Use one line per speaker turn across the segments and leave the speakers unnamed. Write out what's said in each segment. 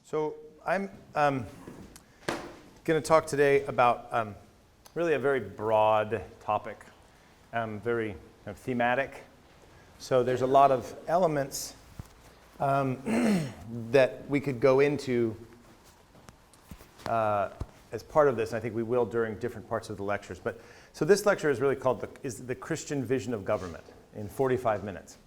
So I'm going to talk today about really a very broad topic, very thematic. So there's a lot of elements that we could go into as part of this, and I think we will during different parts of the lectures. But so this lecture is really called the Christian Vision of Government in 45 minutes.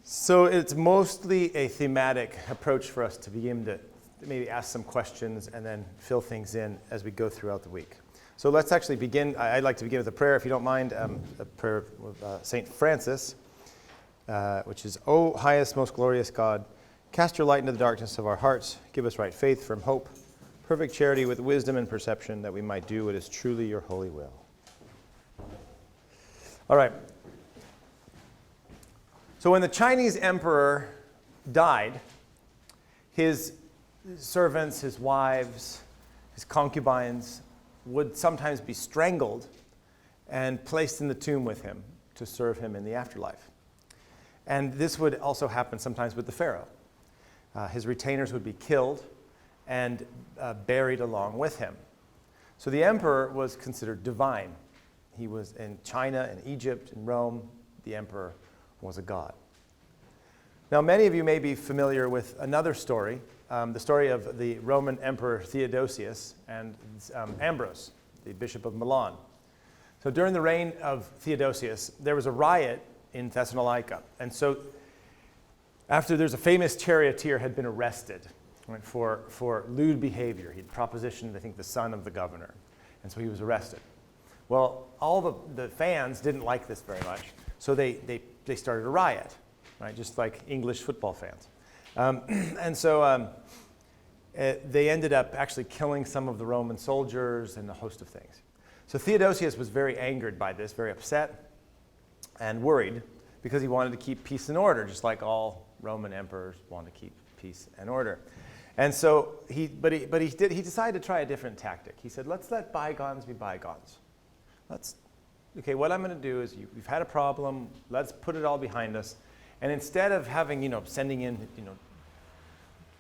So it's mostly a thematic approach for us to begin to maybe ask some questions and then fill things in as we go throughout the week. So let's actually begin. I'd like to begin with a prayer, if you don't mind, a prayer of St. Francis, which is, O highest, most glorious God, cast your light into the darkness of our hearts, give us right faith, firm hope, perfect charity with wisdom and perception, that we might do what is truly your holy will. All right. So when the Chinese emperor died, his servants, his wives, his concubines would sometimes be strangled and placed in the tomb with him to serve him in the afterlife. And this would also happen sometimes with the pharaoh. His retainers would be killed and buried along with him. So the emperor was considered divine. He was in China, in Egypt, in Rome. The emperor was a god. Now, many of you may be familiar with another story, the story of the Roman Emperor Theodosius and Ambrose, the Bishop of Milan. So during the reign of Theodosius, there was a riot in Thessalonica. And so after there's a famous charioteer had been arrested, right, for lewd behavior. He'd propositioned, I think, the son of the governor. And so he was arrested. Well, all the fans didn't like this very much. So they started a riot, right, just like English football fans. And so they ended up actually killing some of the Roman soldiers and a host of things. So Theodosius was very angered by this, very upset and worried, because he wanted to keep peace and order, just like all Roman emperors want to keep peace and order. And so he decided to try a different tactic. He said, let's let bygones be bygones. Okay, what I'm going to do is we've had a problem. Let's put it all behind us. And instead of having, sending in,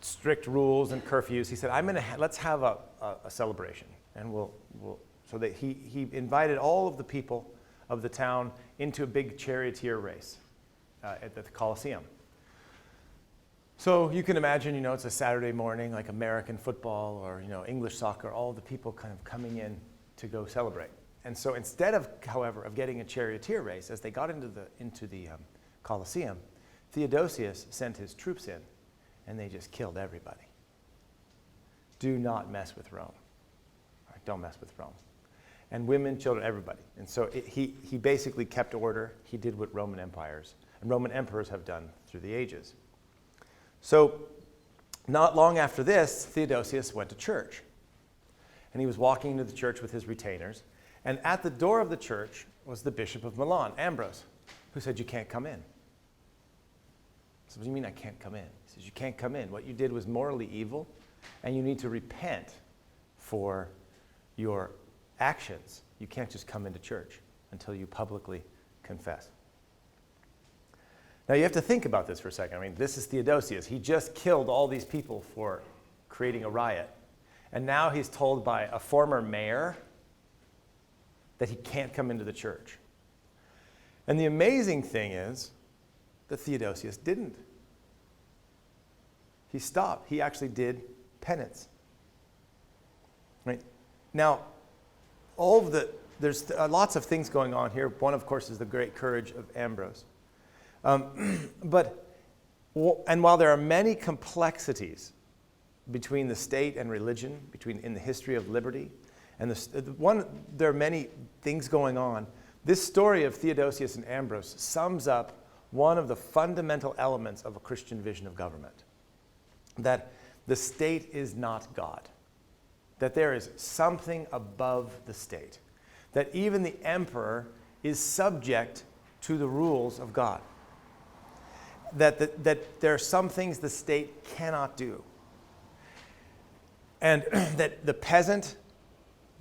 strict rules and curfews, he said, let's have a celebration. And so that he invited all of the people of the town into a big charioteer race at the Colosseum. So you can imagine, it's a Saturday morning, like American football or, English soccer, all the people kind of coming in to go celebrate. And so instead of, however, of getting a charioteer race, as they got into the Colosseum, Theodosius sent his troops in, and they just killed everybody. Do not mess with Rome. Right, don't mess with Rome. And women, children, everybody. And so he basically kept order. He did what Roman emperors have done through the ages. So not long after this, Theodosius went to church. And he was walking into the church with his retainers. And at the door of the church was the Bishop of Milan, Ambrose, who said, you can't come in. So what do you mean I can't come in? He says, you can't come in. What you did was morally evil, and you need to repent for your actions. You can't just come into church until you publicly confess. Now you have to think about this for a second. I mean, this is Theodosius. He just killed all these people for creating a riot. And now he's told by a former mayor that he can't come into the church. And the amazing thing is that Theodosius didn't. He stopped. He actually did penance. Right? Now, there's lots of things going on here. One, of course, is the great courage of Ambrose. And while there are many complexities between the state and religion, in the history of liberty, and there are many things going on, this story of Theodosius and Ambrose sums up one of the fundamental elements of a Christian vision of government, that the state is not God, that there is something above the state, that even the emperor is subject to the rules of God, that there are some things the state cannot do, and that the peasant,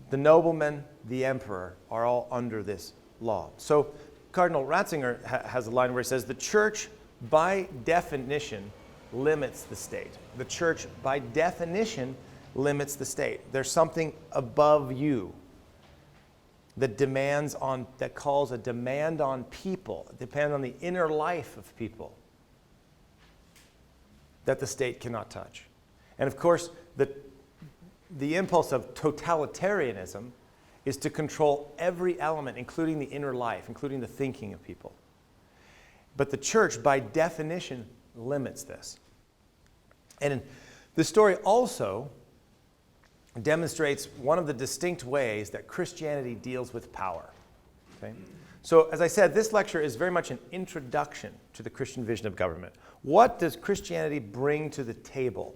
the nobleman, the emperor are all under this law. So Cardinal Ratzinger has a line where he says, the church, by definition, limits the state. The church, by definition, limits the state. There's something above you that calls a demand on people, depend on the inner life of people, that the state cannot touch. And of course, the impulse of totalitarianism is to control every element, including the inner life, including the thinking of people. But the church, by definition, limits this. And the story also demonstrates one of the distinct ways that Christianity deals with power. Okay? So, as I said, this lecture is very much an introduction to the Christian vision of government. What does Christianity bring to the table?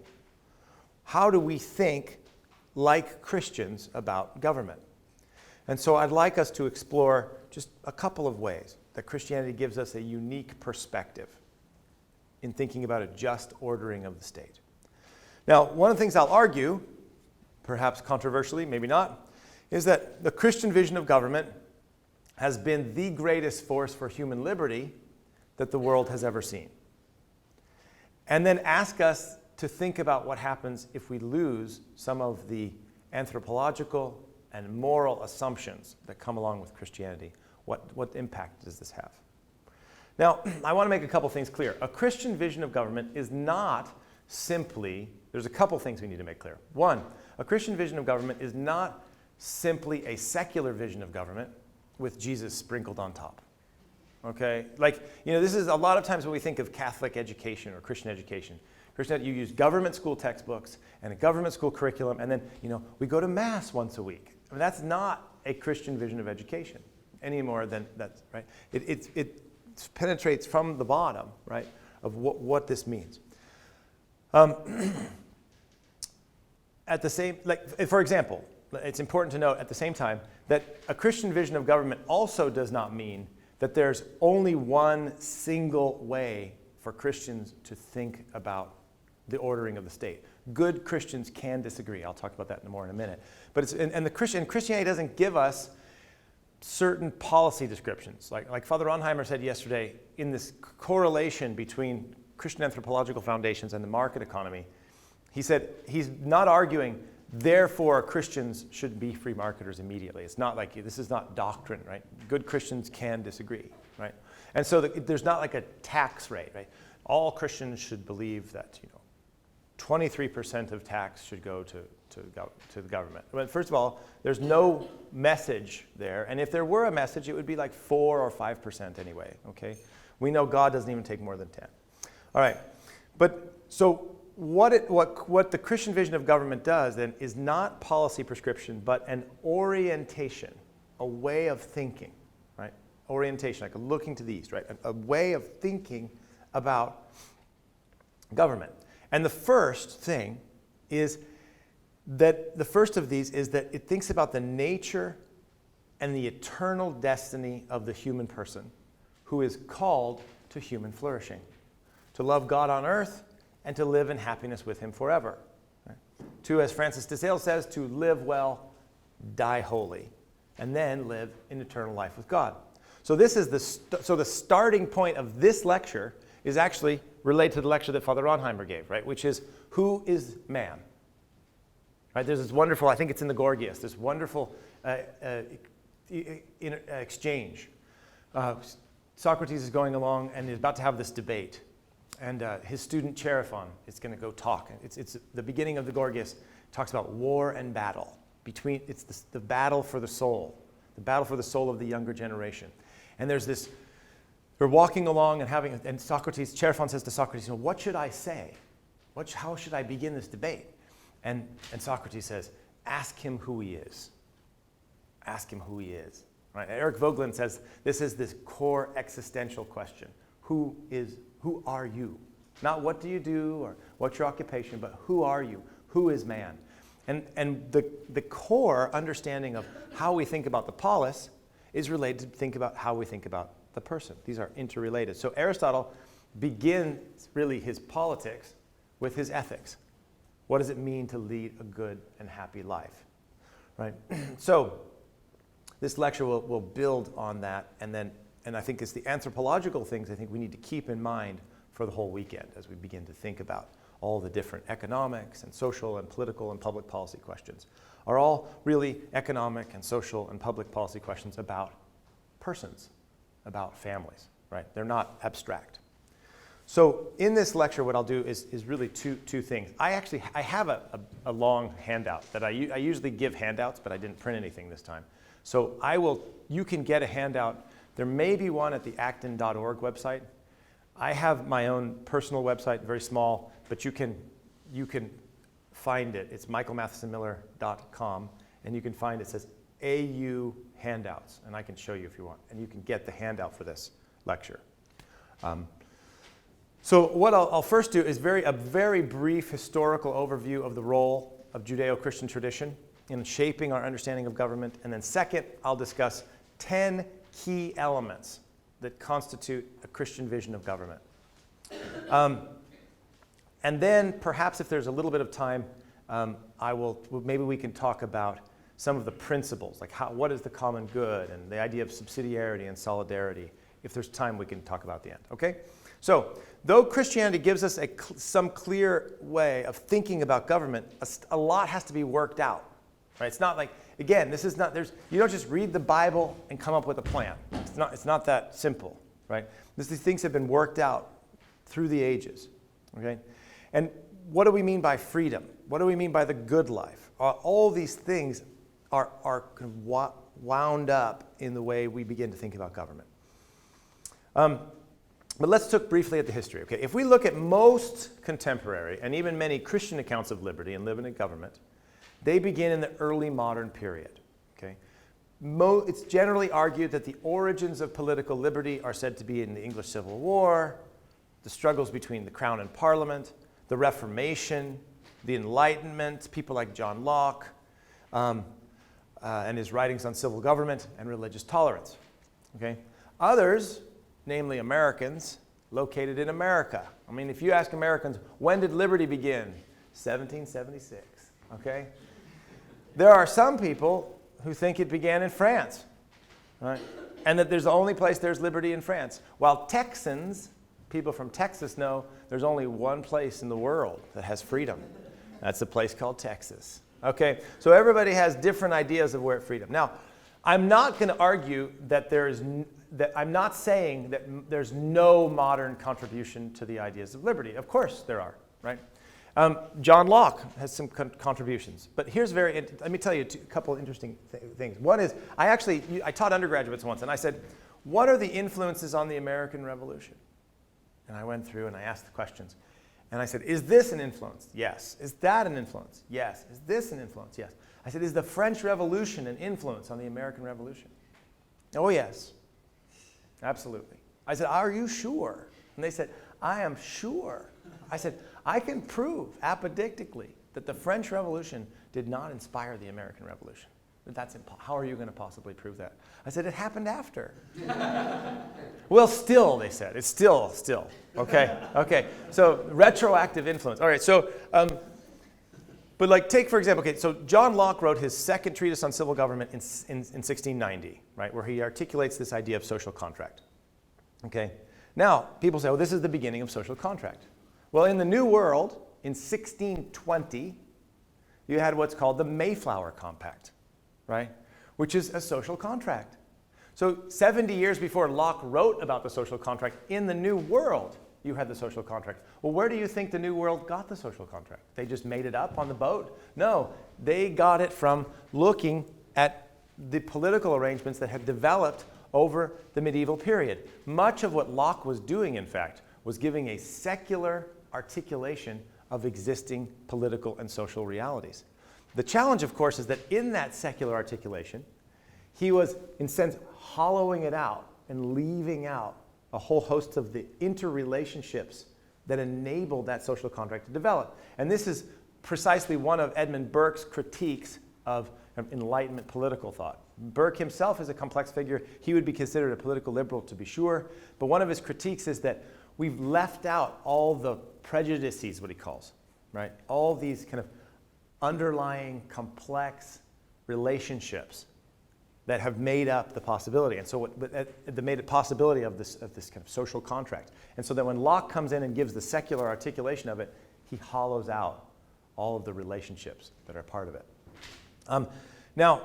How do we think like Christians about government? And so I'd like us to explore just a couple of ways that Christianity gives us a unique perspective in thinking about a just ordering of the state. Now, one of the things I'll argue, perhaps controversially, maybe not, is that the Christian vision of government has been the greatest force for human liberty that the world has ever seen. And then ask us to think about what happens if we lose some of the anthropological and moral assumptions that come along with Christianity. What impact does this have? Now, I want to make a couple things clear. A Christian vision of government is not simply, there's a couple things we need to make clear. One, a Christian vision of government is not simply a secular vision of government with Jesus sprinkled on top. Okay? This is a lot of times when we think of Catholic education or Christian education. You use government school textbooks and a government school curriculum, and then, we go to Mass once a week. I mean, that's not a Christian vision of education any more than that's, right? It penetrates from the bottom, right, of what this means. At the same, for example, it's important to note at the same time that a Christian vision of government also does not mean that there's only one single way for Christians to think about the ordering of the state. Good Christians can disagree. I'll talk about that more in a minute. But Christianity doesn't give us certain policy descriptions. Like Father Ronheimer said yesterday, in this correlation between Christian anthropological foundations and the market economy, he said he's not arguing, therefore Christians should be free marketers immediately. It's not like, this is not doctrine, right? Good Christians can disagree, right? And so there's not like a tax rate, right? All Christians should believe that, 23% of tax should go to the government. But first of all, there's no message there. And if there were a message, it would be like 4 or 5% anyway, okay? We know God doesn't even take more than 10. All right. But so what the Christian vision of government does then is not policy prescription, but an orientation, a way of thinking, right? Orientation, like looking to the east, right? A way of thinking about government. And the first thing is that the first of these is that it thinks about the nature and the eternal destiny of the human person who is called to human flourishing, to love God on earth and to live in happiness with him forever. Right? To, as Francis de Sales says, to live well, die holy, and then live in eternal life with God. So this is the starting point of this lecture is actually related to the lecture that Father Ronheimer gave, right? Which is, who is man? Right? There's this wonderful, I think it's in the Gorgias, this wonderful exchange. Socrates is going along and is about to have this debate. And his student Chaerephon is going to go talk. It's the beginning of the Gorgias. Talks about war and battle. It's the battle for the soul of the younger generation. And there's this, they're walking along and Socrates, Chaerephon says to Socrates, what should I say? How should I begin this debate? And Socrates says, ask him who he is. Ask him who he is. Right? Eric Voegelin says this is this core existential question. Who are you? Not what do you do or what's your occupation, but who are you? Who is man? And the core understanding of how we think about the polis is related to think about how we think about the person. These are interrelated. So Aristotle begins really his politics with his ethics. What does it mean to lead a good and happy life? Right? So this lecture will build on that, and I think it's the anthropological things I think we need to keep in mind for the whole weekend as we begin to think about all the different economics and social and political and public policy questions. Are all really economic and social and public policy questions about persons, about families, right? They're not abstract. So in this lecture, what I'll do is really two things. I have a long handout that I usually give handouts, but I didn't print anything this time. So you can get a handout. There may be one at the acton.org website. I have my own personal website, very small, but you can find it. It's michaelmathesonmiller.com, and you can find it says AU handouts, and I can show you if you want, and you can get the handout for this lecture. So what I'll first do is a very brief historical overview of the role of Judeo-Christian tradition in shaping our understanding of government, and then second, I'll discuss 10 key elements that constitute a Christian vision of government. And then perhaps if there's a little bit of time, maybe we can talk about some of the principles, like what is the common good and the idea of subsidiarity and solidarity. If there's time, we can talk about the end, okay? So, though Christianity gives us some clear way of thinking about government, a lot has to be worked out, right? It's not like, again, you don't just read the Bible and come up with a plan. It's not that simple, right? These things have been worked out through the ages, okay? And what do we mean by freedom? What do we mean by the good life? All these things are kind of wound up in the way we begin to think about government. But let's look briefly at the history. Okay? If we look at most contemporary and even many Christian accounts of liberty and living in government, they begin in the early modern period. Okay? It's generally argued that the origins of political liberty are said to be in the English Civil War, the struggles between the Crown and Parliament, the Reformation, the Enlightenment, people like John Locke, and his writings on civil government and religious tolerance. Okay? Others, namely Americans, located in America. I mean, if you ask Americans, when did liberty begin? 1776, okay? There are some people who think it began in France, right? And that there's the only place there's liberty in France. While Texans, people from Texas know there's only one place in the world that has freedom. That's a place called Texas, okay? So everybody has different ideas of where freedom. Now, I'm not going to argue that I'm not saying that there's no modern contribution to the ideas of liberty. Of course there are, right? John Locke has some contributions. But here's let me tell you a couple of interesting things. One is, I taught undergraduates once, and I said, what are the influences on the American Revolution? And I went through and I asked the questions. And I said, is this an influence? Yes. Is that an influence? Yes. Is this an influence? Yes. I said, is the French Revolution an influence on the American Revolution? Oh, yes. Absolutely. I said, are you sure? And they said, I am sure. I said, I can prove apodictically that the French Revolution did not inspire the American Revolution. How are you going to possibly prove that? I said, it happened after. Well, still, they said. It's still. Okay, okay. So retroactive influence. All right, so, but take, for example, okay, so John Locke wrote his second treatise on civil government in 1690, right, where he articulates this idea of social contract. Okay? Now, people say, oh, this is the beginning of social contract. Well, in the New World, in 1620, you had what's called the Mayflower Compact, right, which is a social contract. So 70 years before Locke wrote about the social contract, in the New World, you had the social contract. Well, where do you think the New World got the social contract? They just made it up on the boat? No, they got it from looking at the political arrangements that had developed over the medieval period. Much of what Locke was doing, in fact, was giving a secular articulation of existing political and social realities. The challenge, of course, is that in that secular articulation, he was, in a sense, hollowing it out and leaving out a whole host of the interrelationships that enabled that social contract to develop. And this is precisely one of Edmund Burke's critiques of Enlightenment political thought. Burke himself is a complex figure. He would be considered a political liberal, to be sure. But one of his critiques is that we've left out all the prejudices, what he calls, right? All these kind of underlying complex relationships that have made up the possibility. And so they made a possibility of this kind of social contract. And so that when Locke comes in and gives the secular articulation of it, he hollows out all of the relationships that are part of it. Now,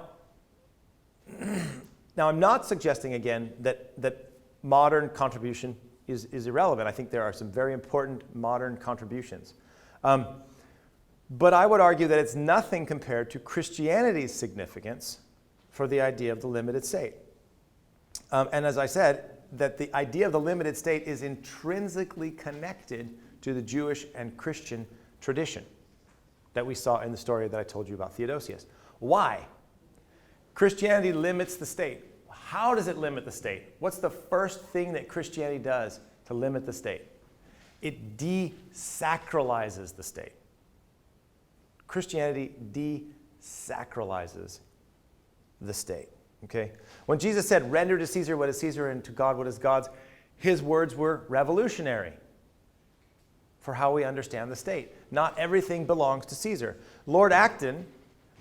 I'm not suggesting, again, that modern contribution is irrelevant. I think there are some very important modern contributions. But I would argue that it's nothing compared to Christianity's significance for the idea of the limited state. And as I said, that the idea of the limited state is intrinsically connected to the Jewish and Christian tradition that we saw in the story that I told you about Theodosius. Why? Christianity limits the state. How does it limit the state? What's the first thing that Christianity does to limit the state? It desacralizes the state. Christianity desacralizes the state. Okay? When Jesus said, "Render to Caesar what is Caesar and to God what is God's," his words were revolutionary for how we understand the state. Not everything belongs to Caesar. Lord Acton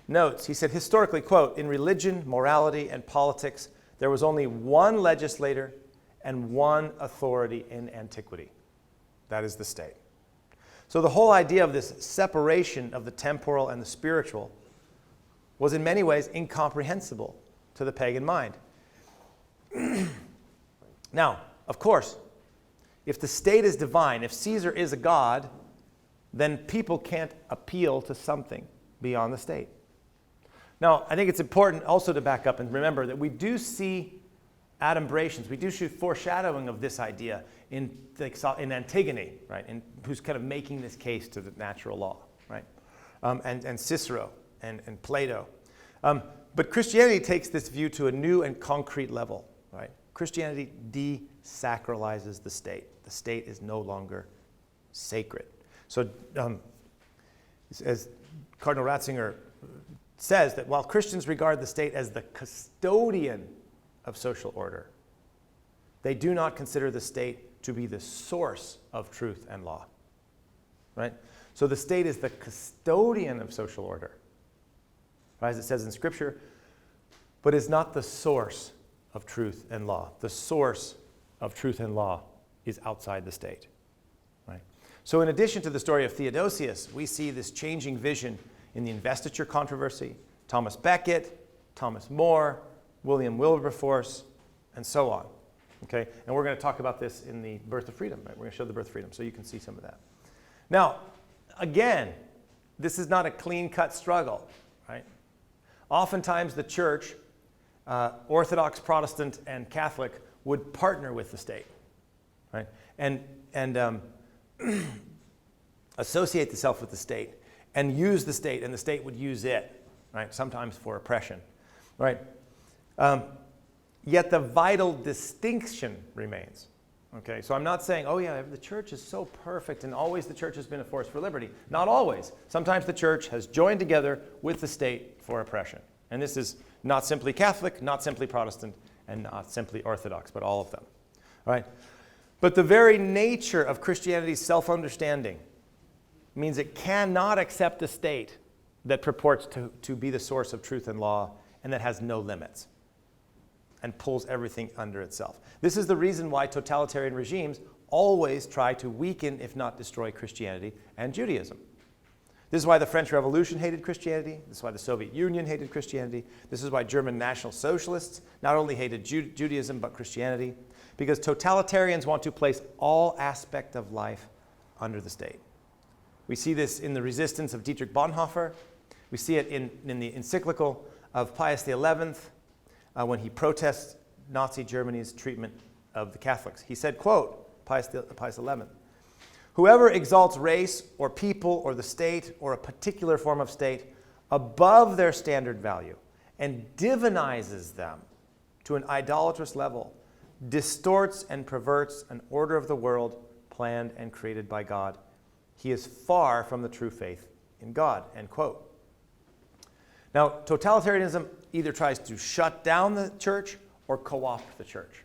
notes, he said, historically, quote, "In religion, morality, and politics, there was only one legislator and one authority in antiquity. That is the state." So the whole idea of this separation of the temporal and the spiritual was in many ways incomprehensible to the pagan mind. Now, of course, if the state is divine, if Caesar is a god, then people can't appeal to something beyond the state. Now, I think it's important also to back up and remember that we do see adumbrations, we do see foreshadowing of this idea in Antigone, right? Who's kind of making this case to the natural law, right? And Cicero and Plato. But Christianity takes this view to a new and concrete level, right? Christianity desacralizes the state. The state is no longer sacred. So, as Cardinal Ratzinger says, that while Christians regard the state as the custodian of social order, they do not consider the state to be the source of truth and law, right? So the state is the custodian of social order, right, as it says in Scripture, but is not the source of truth and law. The source of truth and law is outside the state, right? So in addition to the story of Theodosius, we see this changing vision in the investiture controversy, Thomas Becket, Thomas More, William Wilberforce, and so on. Okay? And we're going to talk about this in the Birth of Freedom, right? We're going to show the Birth of Freedom so you can see some of that. Now, again, this is not a clean-cut struggle, right? Oftentimes the church, Orthodox, Protestant, and Catholic, would partner with the state, right? And associate themselves with the state and use the state, and the state would use it, right? Sometimes for oppression, right? Yet the vital distinction remains. Okay, so I'm not saying, oh yeah, the church is so perfect and always the church has been a force for liberty. Not always. Sometimes the church has joined together with the state for oppression. And this is not simply Catholic, not simply Protestant, and not simply Orthodox, but all of them. All right? But the very nature of Christianity's self-understanding means it cannot accept a state that purports to be the source of truth and law and that has no limits and pulls everything under itself. This is the reason why totalitarian regimes always try to weaken, if not destroy, Christianity and Judaism. This is why the French Revolution hated Christianity. This is why the Soviet Union hated Christianity. This is why German National Socialists not only hated Judaism but Christianity, because totalitarians want to place all aspect of life under the state. We see this in the resistance of Dietrich Bonhoeffer. We see it in the encyclical of Pius XI when he protests Nazi Germany's treatment of the Catholics. He said, quote, Pius XI, "Whoever exalts race or people or the state or a particular form of state above their standard value and divinizes them to an idolatrous level distorts and perverts an order of the world planned and created by God. He is far from the true faith in God," end quote. Now, totalitarianism either tries to shut down the church or co-opt the church.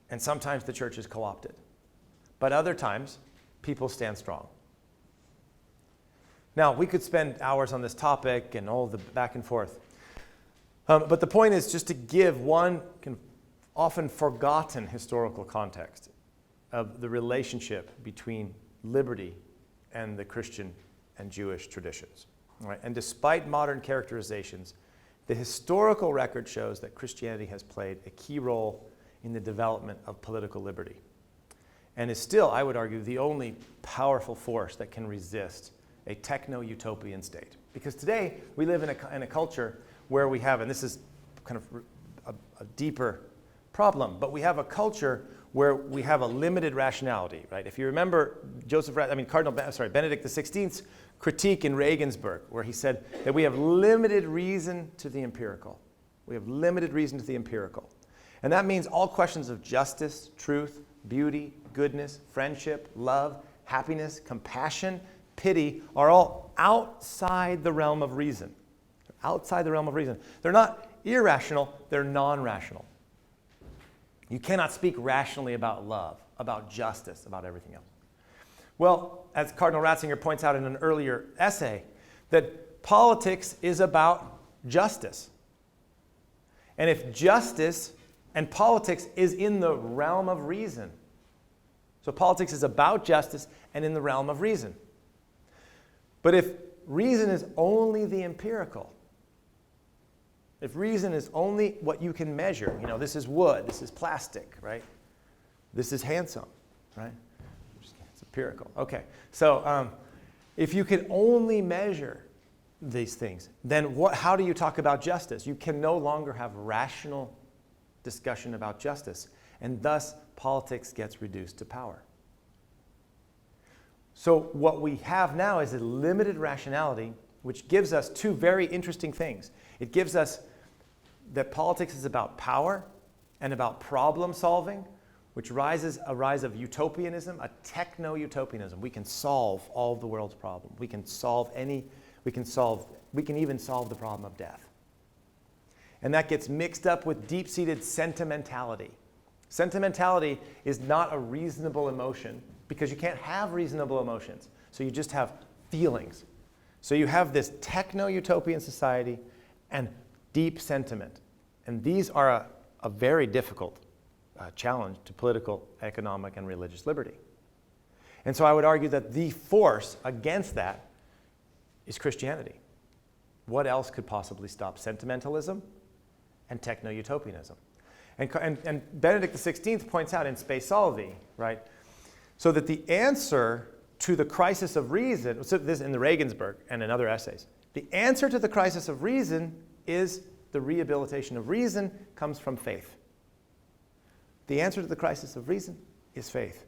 And sometimes the church is co-opted. But other times, people stand strong. Now, we could spend hours on this topic and all the back and forth. But the point is just to give one often forgotten historical context of the relationship between liberty and the Christian and Jewish traditions. Right? And despite modern characterizations, the historical record shows that Christianity has played a key role in the development of political liberty, and is still, I would argue, the only powerful force that can resist a techno-utopian state. Because today we live in a culture where we have, and this is kind of a deeper problem, but we have a culture where we have a limited rationality, right? If you remember Benedict XVI's critique in Regensburg, where he said that we have limited reason to the empirical. We have limited reason to the empirical. And that means all questions of justice, truth, beauty, goodness, friendship, love, happiness, compassion, pity are all outside the realm of reason. They're outside the realm of reason. They're not irrational, they're non-rational. You cannot speak rationally about love, about justice, about everything else. Well, as Cardinal Ratzinger points out in an earlier essay, that politics is about justice. And if justice and politics is in the realm of reason, so politics is about justice and in the realm of reason. But if reason is only the empirical, if reason is only what you can measure, this is wood, this is plastic, right? This is handsome, right? It's empirical. Okay, so if you can only measure these things, then how do you talk about justice? You can no longer have rational discussion about justice, and thus politics gets reduced to power. So what we have now is a limited rationality, which gives us two very interesting things. It gives us that politics is about power and about problem solving, which rises a rise of utopianism, a techno-utopianism. We can solve all of the world's problems. We can even solve the problem of death. And that gets mixed up with deep-seated sentimentality. Sentimentality is not a reasonable emotion because you can't have reasonable emotions. So you just have feelings. So you have this techno-utopian society and deep sentiment. And these are a very difficult challenge to political, economic, and religious liberty. And so I would argue that the force against that is Christianity. What else could possibly stop sentimentalism and techno-utopianism? And Benedict XVI points out in Spe Salvi, right, so that the answer to the crisis of reason, so this in the Regensburg and in other essays, the answer to the crisis of reason is the rehabilitation of reason comes from faith. The answer to the crisis of reason is faith.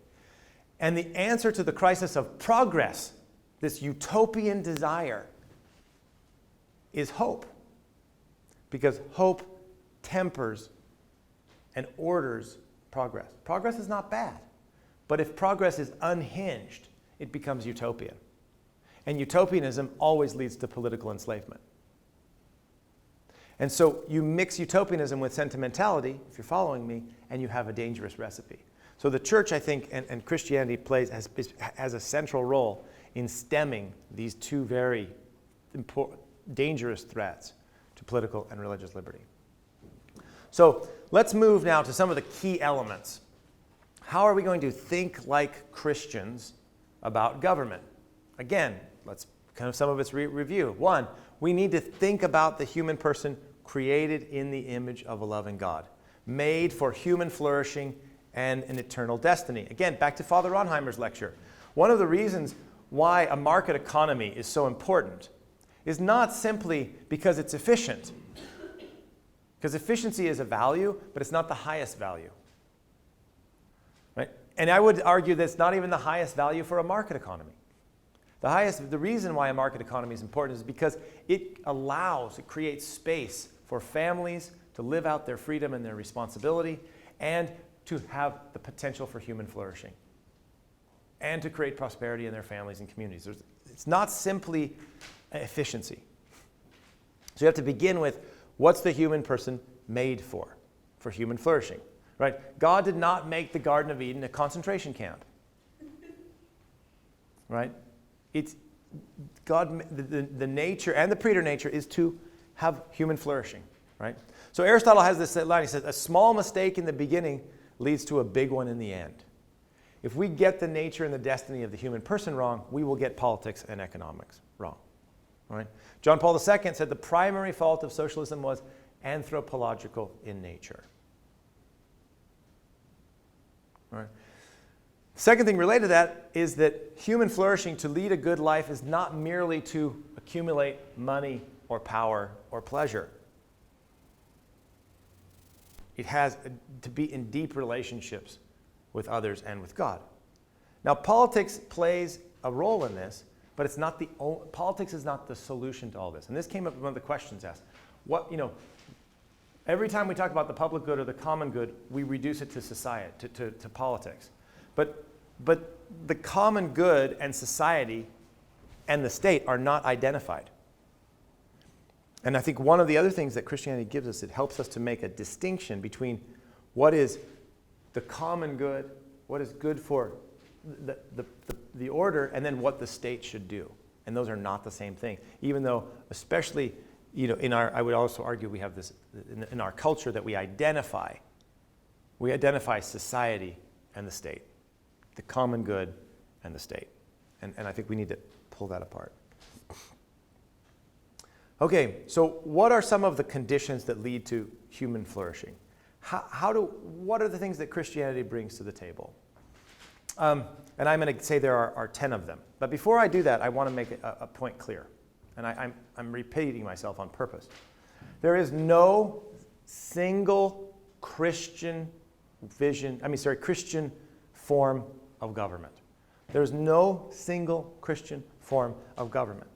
And the answer to the crisis of progress, this utopian desire, is hope. Because hope tempers and orders progress. Progress is not bad. But if progress is unhinged, it becomes utopian. And utopianism always leads to political enslavement. And so you mix utopianism with sentimentality, if you're following me, and you have a dangerous recipe. So the church, I think, and Christianity has a central role in stemming these two very dangerous threats to political and religious liberty. So let's move now to some of the key elements. How are we going to think like Christians about government? Again, let's some of its review. One, we need to think about the human person created in the image of a loving God, made for human flourishing and an eternal destiny. Again, back to Father Ronheimer's lecture. One of the reasons why a market economy is so important is not simply because it's efficient, because efficiency is a value, but it's not the highest value. Right? And I would argue that it's not even the highest value for a market economy. The reason why a market economy is important is because it creates space for families to live out their freedom and their responsibility and to have the potential for human flourishing and to create prosperity in their families and communities. It's not simply efficiency. So you have to begin with, what's the human person made for human flourishing, right? God did not make the Garden of Eden a concentration camp, right? It's God, the nature and the preternature is to have human flourishing. right? So Aristotle has this line. He says, a small mistake in the beginning leads to a big one in the end. If we get the nature and the destiny of the human person wrong, we will get politics and economics wrong. Right? John Paul II said the primary fault of socialism was anthropological in nature. Right? Second thing related to that is that human flourishing, to lead a good life, is not merely to accumulate money or power or pleasure. It has to be in deep relationships with others and with God. Now, politics plays a role in this, but it's not politics is not the solution to all this. And this came up in one of the questions asked. Every time we talk about the public good or the common good, we reduce it to society, to politics. But the common good and society and the state are not identified. And I think one of the other things that Christianity gives us, it helps us to make a distinction between what is the common good, what is good for the order, and then what the state should do. And those are not the same thing. Even though, especially, I would also argue we have this in our culture that we identify society and the state, the common good and the state. And I think we need to pull that apart. Okay, so what are some of the conditions that lead to human flourishing? What are the things that Christianity brings to the table? And I'm going to say there are 10 of them. But before I do that, I want to make a point clear. And I'm repeating myself on purpose. There is no single Christian Christian form of government. There's no single Christian form of government.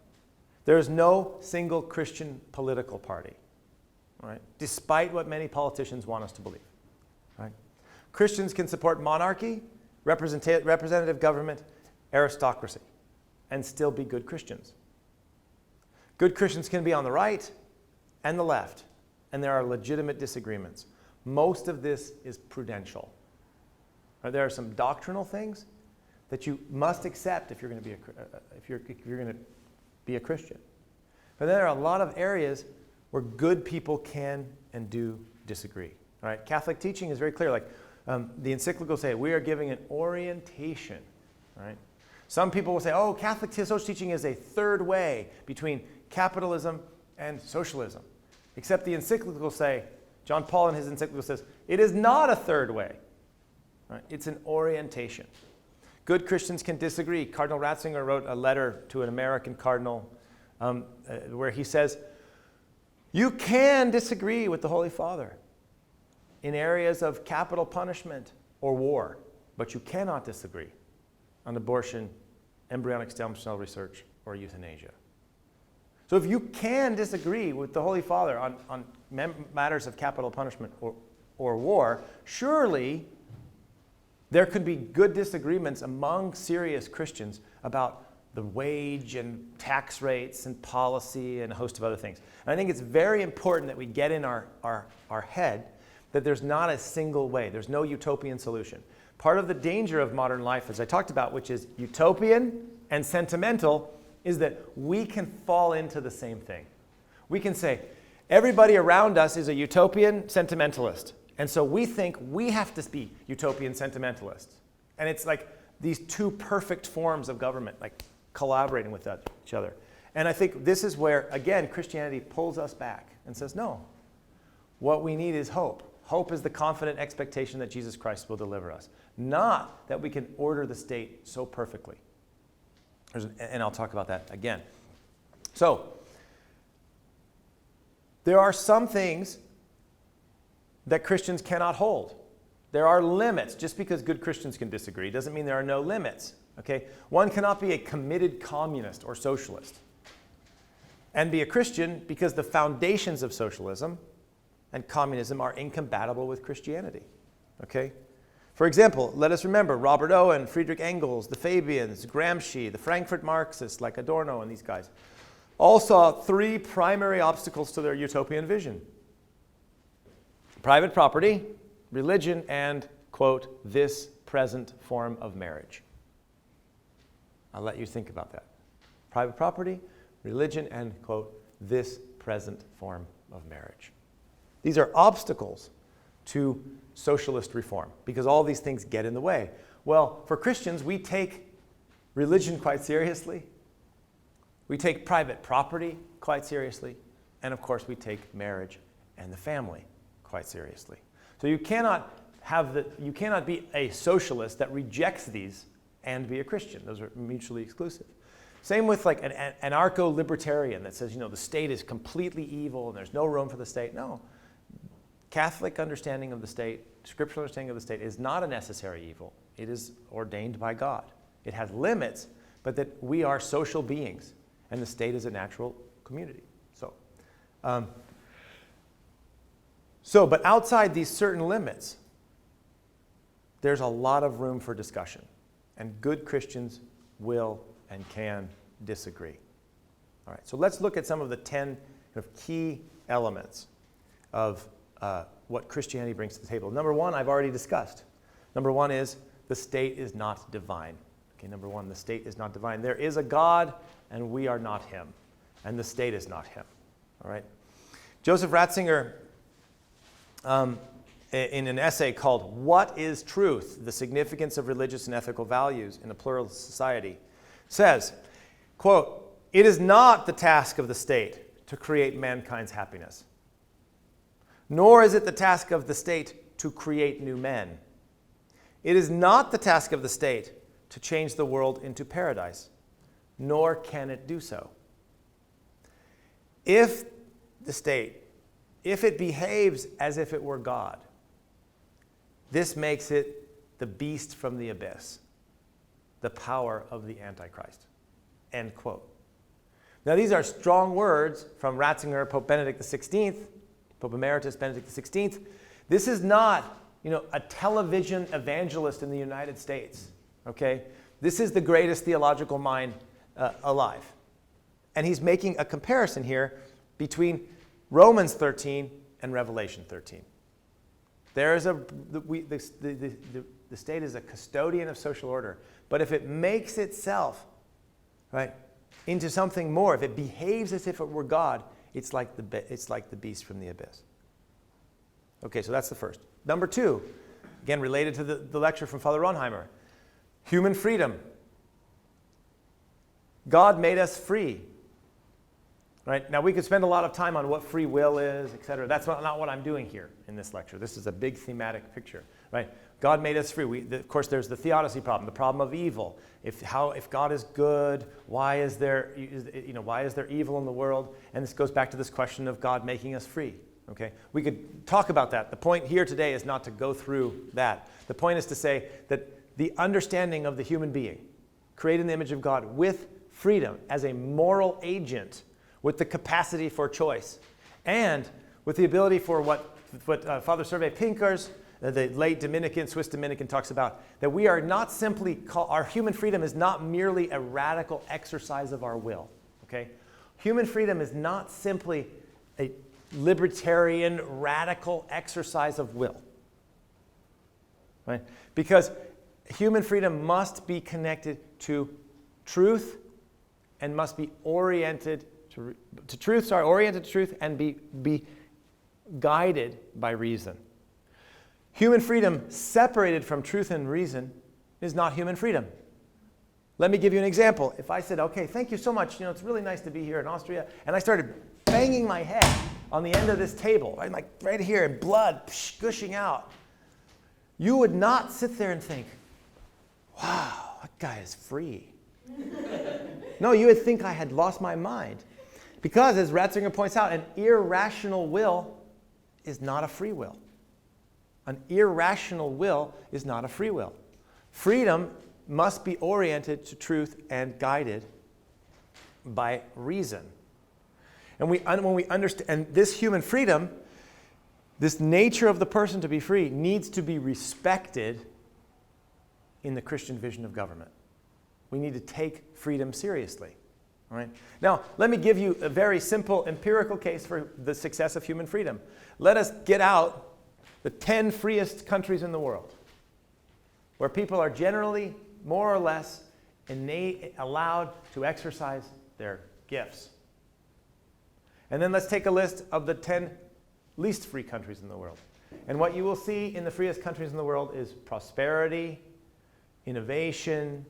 There is no single Christian political party, right? Despite what many politicians want us to believe, right? Christians can support monarchy, representative government, aristocracy, and still be good Christians. Good Christians can be on the right and the left, and there are legitimate disagreements. Most of this is prudential. There are some doctrinal things that you must accept if you're going to be a Christian. But there are a lot of areas where good people can and do disagree. All right? Catholic teaching is very clear. Like the encyclicals say, we are giving an orientation. Right? Some people will say, oh, Catholic social teaching is a third way between capitalism and socialism. Except the encyclicals say, John Paul in his encyclical says, it is not a third way. Right? It's an orientation. Good Christians can disagree. Cardinal Ratzinger wrote a letter to an American cardinal where he says, you can disagree with the Holy Father in areas of capital punishment or war, but you cannot disagree on abortion, embryonic stem cell research, or euthanasia. So if you can disagree with the Holy Father on matters of capital punishment or war, surely there could be good disagreements among serious Christians about the wage and tax rates and policy and a host of other things. And I think it's very important that we get in our head that there's not a single way. There's no utopian solution. Part of the danger of modern life, as I talked about, which is utopian and sentimental, is that we can fall into the same thing. We can say, everybody around us is a utopian sentimentalist. And so we think we have to be utopian sentimentalists. And it's like these two perfect forms of government, like collaborating with each other. And I think this is where, again, Christianity pulls us back and says, no, what we need is hope. Hope is the confident expectation that Jesus Christ will deliver us, not that we can order the state so perfectly. And I'll talk about that again. So, there are some things that Christians cannot hold. There are limits. Just because good Christians can disagree doesn't mean there are no limits. Okay? One cannot be a committed communist or socialist and be a Christian because the foundations of socialism and communism are incompatible with Christianity. Okay? For example, let us remember Robert Owen, Friedrich Engels, the Fabians, Gramsci, the Frankfurt Marxists like Adorno and these guys all saw three primary obstacles to their utopian vision: private property, religion, and, quote, this present form of marriage. I'll let you think about that. Private property, religion, and, quote, this present form of marriage. These are obstacles to socialist reform because all these things get in the way. Well, for Christians, we take religion quite seriously. We take private property quite seriously. And of course, we take marriage and the family quite seriously. So you cannot be a socialist that rejects these and be a Christian. Those are mutually exclusive. Same with like an anarcho-libertarian that says, the state is completely evil and there's no room for the state. No. Catholic understanding of the state, scriptural understanding of the state is not a necessary evil. It is ordained by God. It has limits, but that we are social beings and the state is a natural community. But outside these certain limits, there's a lot of room for discussion. And good Christians will and can disagree. All right, so let's look at some of the 10 key elements of what Christianity brings to the table. Number one, I've already discussed. Number one is the state is not divine. Okay, number one, the state is not divine. There is a God, and we are not him. And the state is not him. All right? Joseph Ratzinger, in an essay called What is Truth? The Significance of Religious and Ethical Values in a Pluralist Society, says, quote, "It is not the task of the state to create mankind's happiness, nor is it the task of the state to create new men. It is not the task of the state to change the world into paradise, nor can it do so. If the state, if it behaves as if it were God, this makes it the beast from the abyss, the power of the Antichrist." End quote. Now these are strong words from Ratzinger, Pope Benedict XVI, Pope Emeritus Benedict XVI. This is not, a television evangelist in the United States, okay? This is the greatest theological mind alive. And he's making a comparison here between Romans 13 and Revelation 13. There is the state is a custodian of social order, but if it makes itself, right, into something more, if it behaves as if it were God, it's like the beast from the abyss. Okay, so that's the first. Number two, again related to the lecture from Father Ronheimer, human freedom. God made us free. Right? Now, we could spend a lot of time on what free will is, etc. That's not what I'm doing here in this lecture. This is a big thematic picture. Right? God made us free. Of course, there's the theodicy problem, the problem of evil. If God is good, why is there evil in the world? And this goes back to this question of God making us free. Okay? We could talk about that. The point here today is not to go through that. The point is to say that the understanding of the human being, created in the image of God, with freedom as a moral agent, with the capacity for choice, and with the ability for what Father Serve Pinkers, the late Swiss Dominican, talks about, that we are not simply our human freedom is not merely a radical exercise of our will. Okay? Human freedom is not simply a libertarian radical exercise of will. Right? Because human freedom must be connected to truth and must be oriented to truth, oriented to truth, and be guided by reason. Human freedom separated from truth and reason is not human freedom. Let me give you an example. If I said, okay, thank you so much, it's really nice to be here in Austria, and I started banging my head on the end of this table, right, like right here, and blood gushing out, you would not sit there and think, wow, that guy is free. No, you would think I had lost my mind. Because, as Ratzinger points out, an irrational will is not a free will. An irrational will is not a free will. Freedom must be oriented to truth and guided by reason. And when we understand, and this human freedom, this nature of the person to be free, needs to be respected in the Christian vision of government. We need to take freedom seriously. All right? Now, let me give you a very simple empirical case for the success of human freedom. Let us get out the 10 freest countries in the world, where people are generally, more or less, allowed to exercise their gifts. And then let's take a list of the 10 least free countries in the world. And what you will see in the freest countries in the world is prosperity, innovation,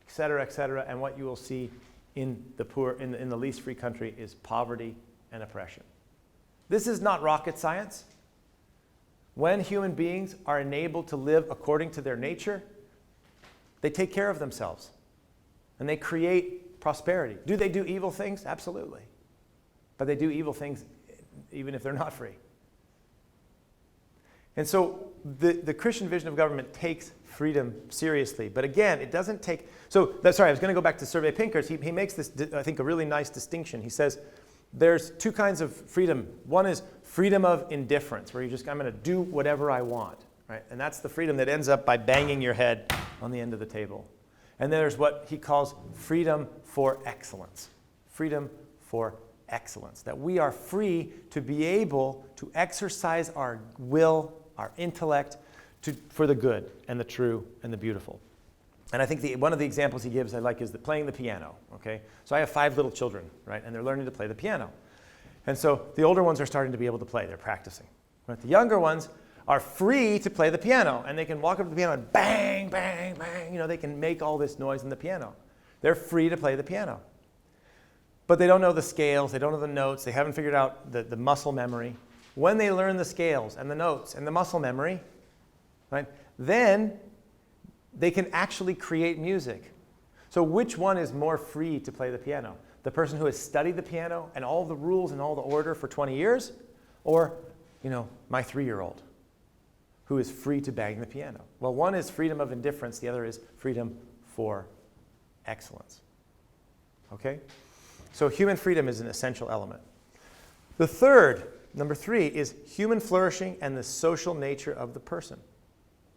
et cetera, and what you will see in the poor, in the least free country is poverty and oppression. This is not rocket science. When human beings are enabled to live according to their nature, they take care of themselves and they create prosperity. Do they do evil things? Absolutely. But they do evil things even if they're not free. And so the Christian vision of government takes freedom seriously. But again, it doesn't take... I was going to go back to Survey Pincus. He makes this, I think, a really nice distinction. He says there's two kinds of freedom. One is freedom of indifference, where I'm going to do whatever I want. Right? And that's the freedom that ends up by banging your head on the end of the table. And then there's what he calls freedom for excellence. Freedom for excellence. That we are free to be able to exercise our will, our intellect, for the good and the true and the beautiful. And I think one of the examples he gives I like is playing the piano. Okay? So I have 5 little children, right? And they're learning to play the piano. And so the older ones are starting to be able to play. They're practicing. But the younger ones are free to play the piano. And they can walk up to the piano and bang, bang, bang. They can make all this noise in the piano. They're free to play the piano. But they don't know the scales. They don't know the notes. They haven't figured out the muscle memory. When they learn the scales and the notes and the muscle memory, right, then they can actually create music. So which one is more free to play the piano? The person who has studied the piano and all the rules and all the order for 20 years? Or, my 3-year-old who is free to bang the piano? Well, one is freedom of indifference. The other is freedom for excellence. Okay? So human freedom is an essential element. The third, number 3, is human flourishing and the social nature of the person.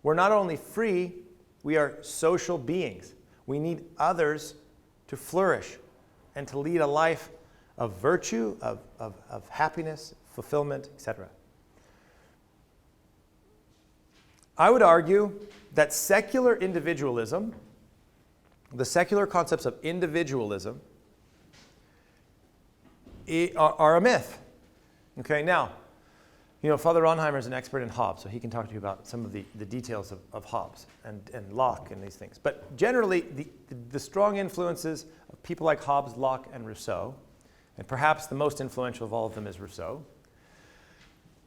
We're not only free, we are social beings. We need others to flourish and to lead a life of virtue, of happiness, fulfillment, etc. I would argue that secular individualism, the secular concepts of individualism, are a myth. Okay, now, Father Ronheimer is an expert in Hobbes, so he can talk to you about some of the details of Hobbes and Locke and these things. But generally, the strong influences of people like Hobbes, Locke, and Rousseau, and perhaps the most influential of all of them is Rousseau,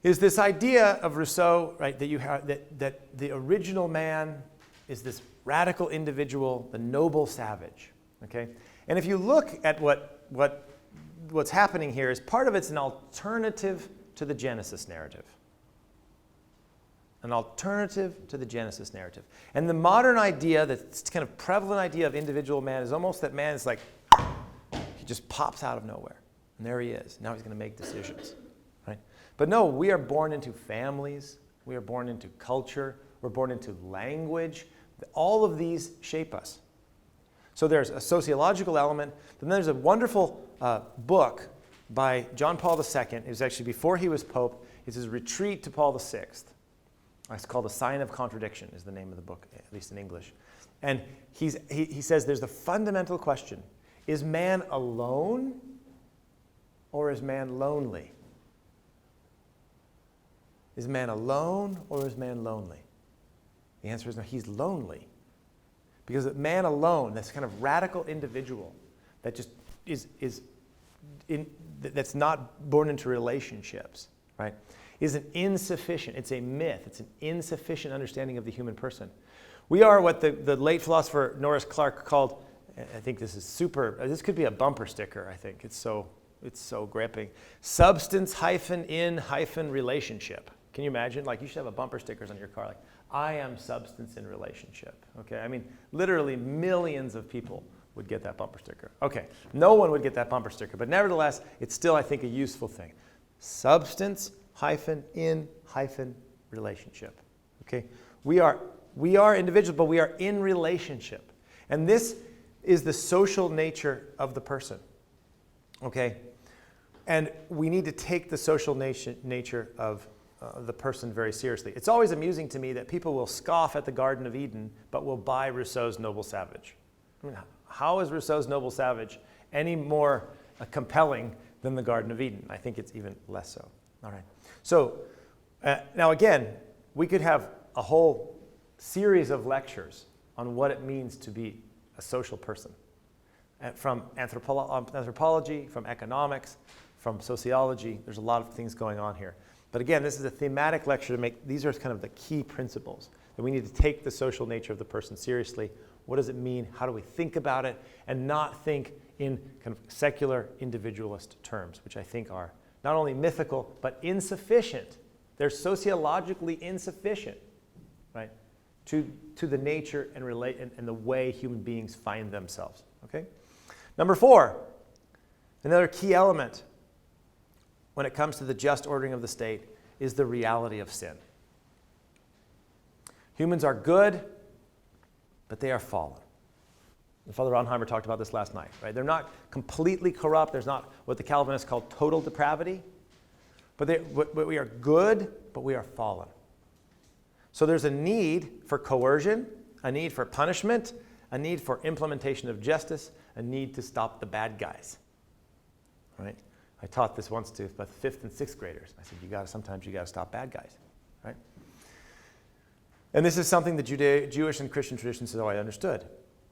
is this idea of Rousseau, right, that the original man is this radical individual, the noble savage. Okay, and if you look at what's happening here, is part of it's an alternative to the Genesis narrative. An alternative to the Genesis narrative. And the modern idea, that's kind of prevalent idea of individual man, is almost that man is like, he just pops out of nowhere. And there he is. Now he's going to make decisions. Right? But no, we are born into families. We are born into culture. We're born into language. All of these shape us. So there's a sociological element. Then there's a wonderful book by John Paul II. It was actually before he was Pope. It's his retreat to Paul VI. It's called The Sign of Contradiction is the name of the book, at least in English. And he says there's the fundamental question. Is man alone or is man lonely? Is man alone or is man lonely? The answer is no, he's lonely. Because man alone, this kind of radical individual that just that's not born into relationships, right, is an insufficient, it's a myth, it's an insufficient understanding of the human person. We are what the late philosopher Norris Clark called, I think this is this could be a bumper sticker, I think. It's so gripping. Substance in relationship. Can you imagine? Like, you should have a bumper stickers on your car, like, I am substance in relationship. Okay, I mean, literally millions of people would get that bumper sticker. Okay, no one would get that bumper sticker, but nevertheless, it's still, I think, a useful thing. Substance in relationship. Okay, we are individuals, but we are in relationship, and this is the social nature of the person. Okay, and we need to take the social nature of the person very seriously. It's always amusing to me that people will scoff at the Garden of Eden, but will buy Rousseau's Noble Savage. I mean, how is Rousseau's Noble Savage any more compelling than the Garden of Eden? I think it's even less so. All right. So now again, we could have a whole series of lectures on what it means to be a social person, from anthropology, from economics, from sociology. There's a lot of things going on here. But again, this is a thematic lecture to make, these are kind of the key principles that we need to take the social nature of the person seriously. What does it mean? How do we think about it? And not think in kind of secular individualist terms, which I think are not only mythical, but insufficient. They're sociologically insufficient, right, to the nature and the way human beings find themselves, okay? Number 4, another key element when it comes to the just ordering of the state is the reality of sin. Humans are good, but they are fallen. Father Ronheimer talked about this last night, right? They're not completely corrupt. There's not what the Calvinists call total depravity. But we are good, but we are fallen. So there's a need for coercion, a need for punishment, a need for implementation of justice, a need to stop the bad guys, right? I taught this once to about 5th and 6th graders. I said, sometimes you got to stop bad guys, right? And this is something the Jewish and Christian traditions have always understood.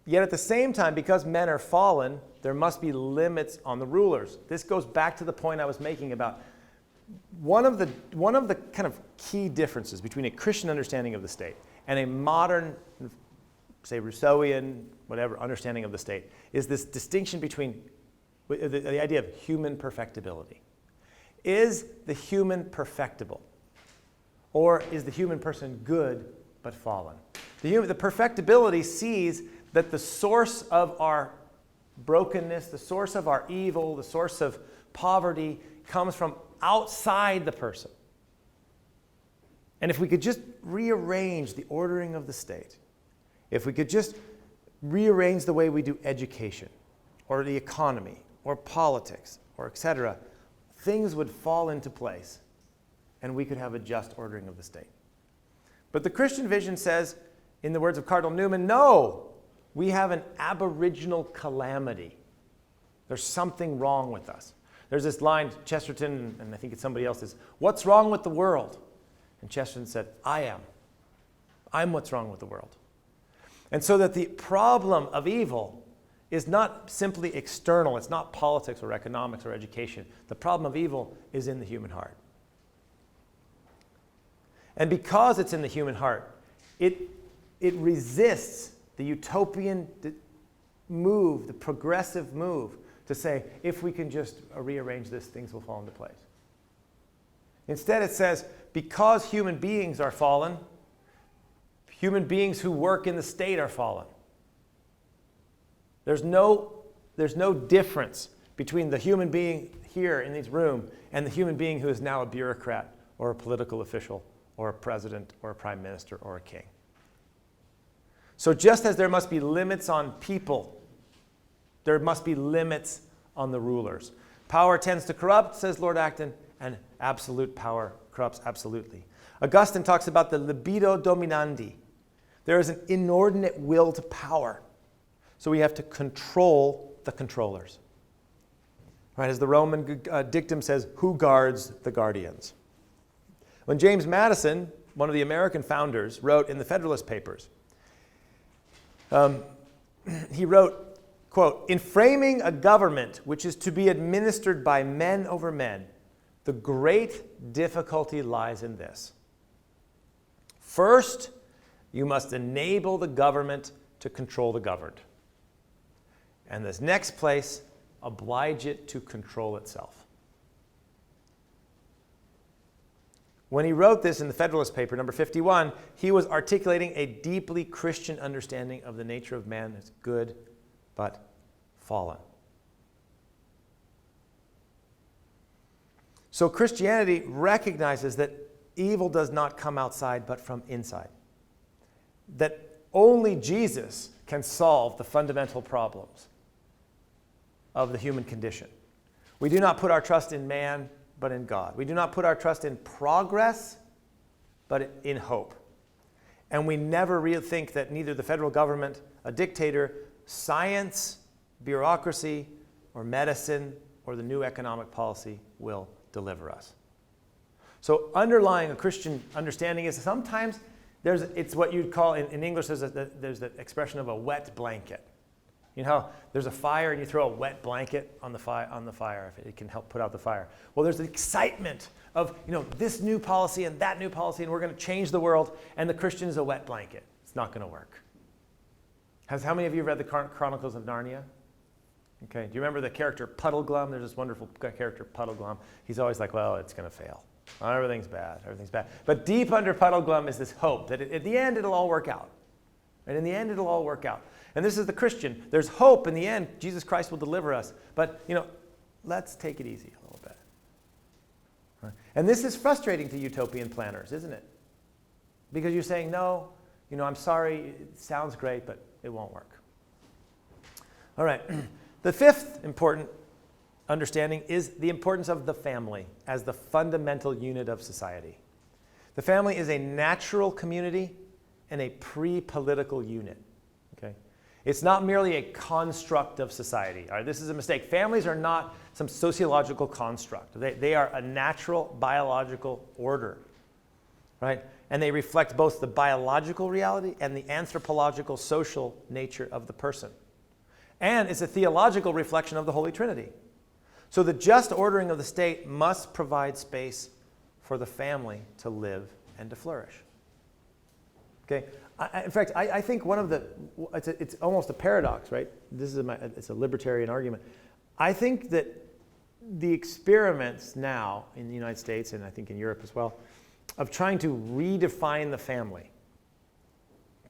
Yet at the same time, because men are fallen, there must be limits on the rulers. This goes back to the point I was making about one of the kind of key differences between a Christian understanding of the state and a modern, say, Rousseauian, whatever, understanding of the state is this distinction between the idea of human perfectibility. Is the human perfectible? Or is the human person good but fallen? The perfectibility sees that the source of our brokenness, the source of our evil, the source of poverty comes from outside the person. And if we could just rearrange the ordering of the state, if we could just rearrange the way we do education or the economy or politics or etc., things would fall into place and we could have a just ordering of the state. But the Christian vision says, in the words of Cardinal Newman, no, we have an aboriginal calamity. There's something wrong with us. There's this line, Chesterton, and I think it's somebody else's, what's wrong with the world? And Chesterton said, I am. I'm what's wrong with the world. And so that the problem of evil is not simply external. It's not politics or economics or education. The problem of evil is in the human heart. And because it's in the human heart, it resists the utopian move, the progressive move, to say, if we can just rearrange this, things will fall into place. Instead, it says, because human beings are fallen, human beings who work in the state are fallen. There's no difference between the human being here in this room and the human being who is now a bureaucrat or a political official or a president or a prime minister or a king. So just as there must be limits on people, there must be limits on the rulers. Power tends to corrupt, says Lord Acton, and absolute power corrupts absolutely. Augustine talks about the libido dominandi. There is an inordinate will to power. So we have to control the controllers. Right, as the Roman dictum says, who guards the guardians? When James Madison, one of the American founders, wrote in the Federalist Papers, he wrote, quote, in framing a government which is to be administered by men over men, the great difficulty lies in this. First, you must enable the government to control the governed. And this next place, oblige it to control itself. When he wrote this in the Federalist Paper, number 51, he was articulating a deeply Christian understanding of the nature of man as good but fallen. So Christianity recognizes that evil does not come outside but from inside. That only Jesus can solve the fundamental problems of the human condition. We do not put our trust in man, but in God. We do not put our trust in progress, but in hope. And we never really think that neither the federal government, a dictator, science, bureaucracy, or medicine, or the new economic policy will deliver us. So underlying a Christian understanding is sometimes it's what you'd call, in English, there's the expression of a wet blanket. You know how there's a fire and you throw a wet blanket on the fire if it can help put out the fire. Well, there's the excitement of, this new policy and that new policy, and we're going to change the world, and the Christian is a wet blanket. It's not going to work. How many of you read the Chronicles of Narnia? Okay, do you remember the character Puddleglum? There's this wonderful character Puddleglum. He's always like, well, it's going to fail. Everything's bad. But deep under Puddleglum is this hope that at the end it'll all work out. And in the end it'll all work out. And this is the Christian. There's hope in the end. Jesus Christ will deliver us. But, let's take it easy a little bit. Right? And this is frustrating to utopian planners, isn't it? Because you're saying, no, I'm sorry, it sounds great, but it won't work. All right. The fifth important understanding is the importance of the family as the fundamental unit of society. The family is a natural community and a pre-political unit. Okay? It's not merely a construct of society. All right? This is a mistake. Families are not some sociological construct. They are a natural biological order. Right? And they reflect both the biological reality and the anthropological social nature of the person. And it's a theological reflection of the Holy Trinity. So the just ordering of the state must provide space for the family to live and to flourish. Okay. In fact, I think one of it's almost a paradox, right? It's a libertarian argument. I think that the experiments now in the United States, and I think in Europe as well, of trying to redefine the family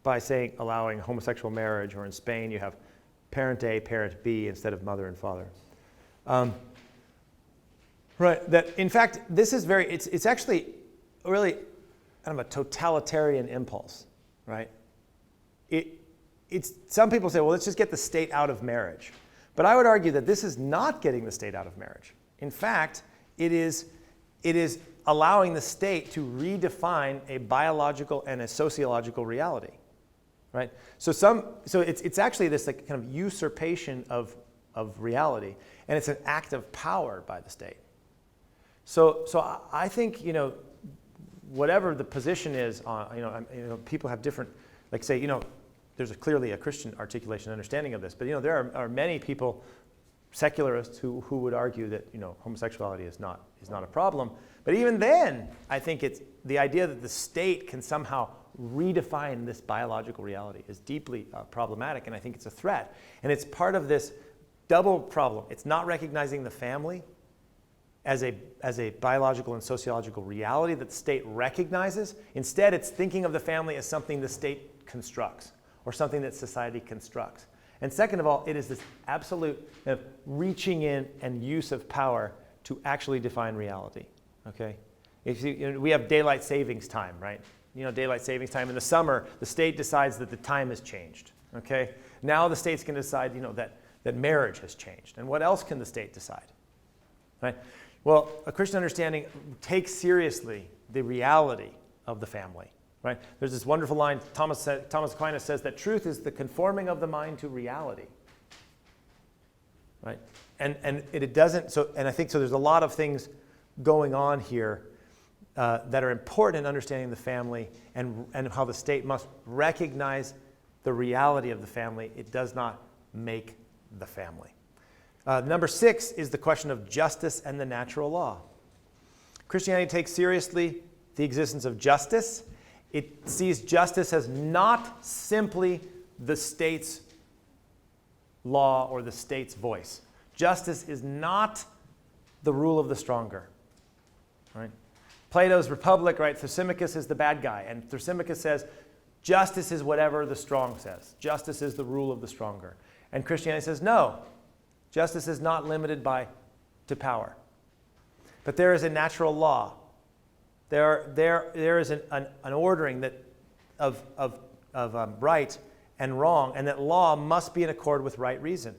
by allowing homosexual marriage, or in Spain you have parent A, parent B instead of mother and father. Right, that in fact, this is it's actually really kind of a totalitarian impulse, right? Some people say, well, let's just get the state out of marriage. But I would argue that this is not getting the state out of marriage. In fact, it is allowing the state to redefine a biological and a sociological reality, right? So it's actually this kind of usurpation of reality, and it's an act of power by the state. So I think, whatever the position is on, people have different, there's clearly a Christian articulation understanding of this, but there are many people, secularists, who would argue that homosexuality is not a problem. But even then, I think it's the idea that the state can somehow redefine this biological reality is deeply problematic, and I think it's a threat. And it's part of this double problem. It's not recognizing the family as a biological and sociological reality that the state recognizes. Instead, it's thinking of the family as something the state constructs or something that society constructs. And second of all, it is this absolute reaching in and use of power to actually define reality. Okay, we have daylight savings time, right? Daylight savings time in the summer, the state decides that the time has changed. Okay, now the state's going to decide, that marriage has changed. And what else can the state decide? Right? Well, a Christian understanding takes seriously the reality of the family. Right? There's this wonderful line. Thomas Aquinas says that truth is the conforming of the mind to reality. Right? And it doesn't. So, and I think so. There's a lot of things going on here that are important in understanding the family and how the state must recognize the reality of the family. It does not make the family. Number 6 is the question of justice and the natural law. Christianity takes seriously the existence of justice. It sees justice as not simply the state's law or the state's voice. Justice is not the rule of the stronger. Right? Plato's Republic, right? Thrasymachus is the bad guy, and Thrasymachus says justice is whatever the strong says. Justice is the rule of the stronger. And Christianity says no. Justice is not limited to power. But there is a natural law. There is an ordering of right and wrong, and that law must be in accord with right reason.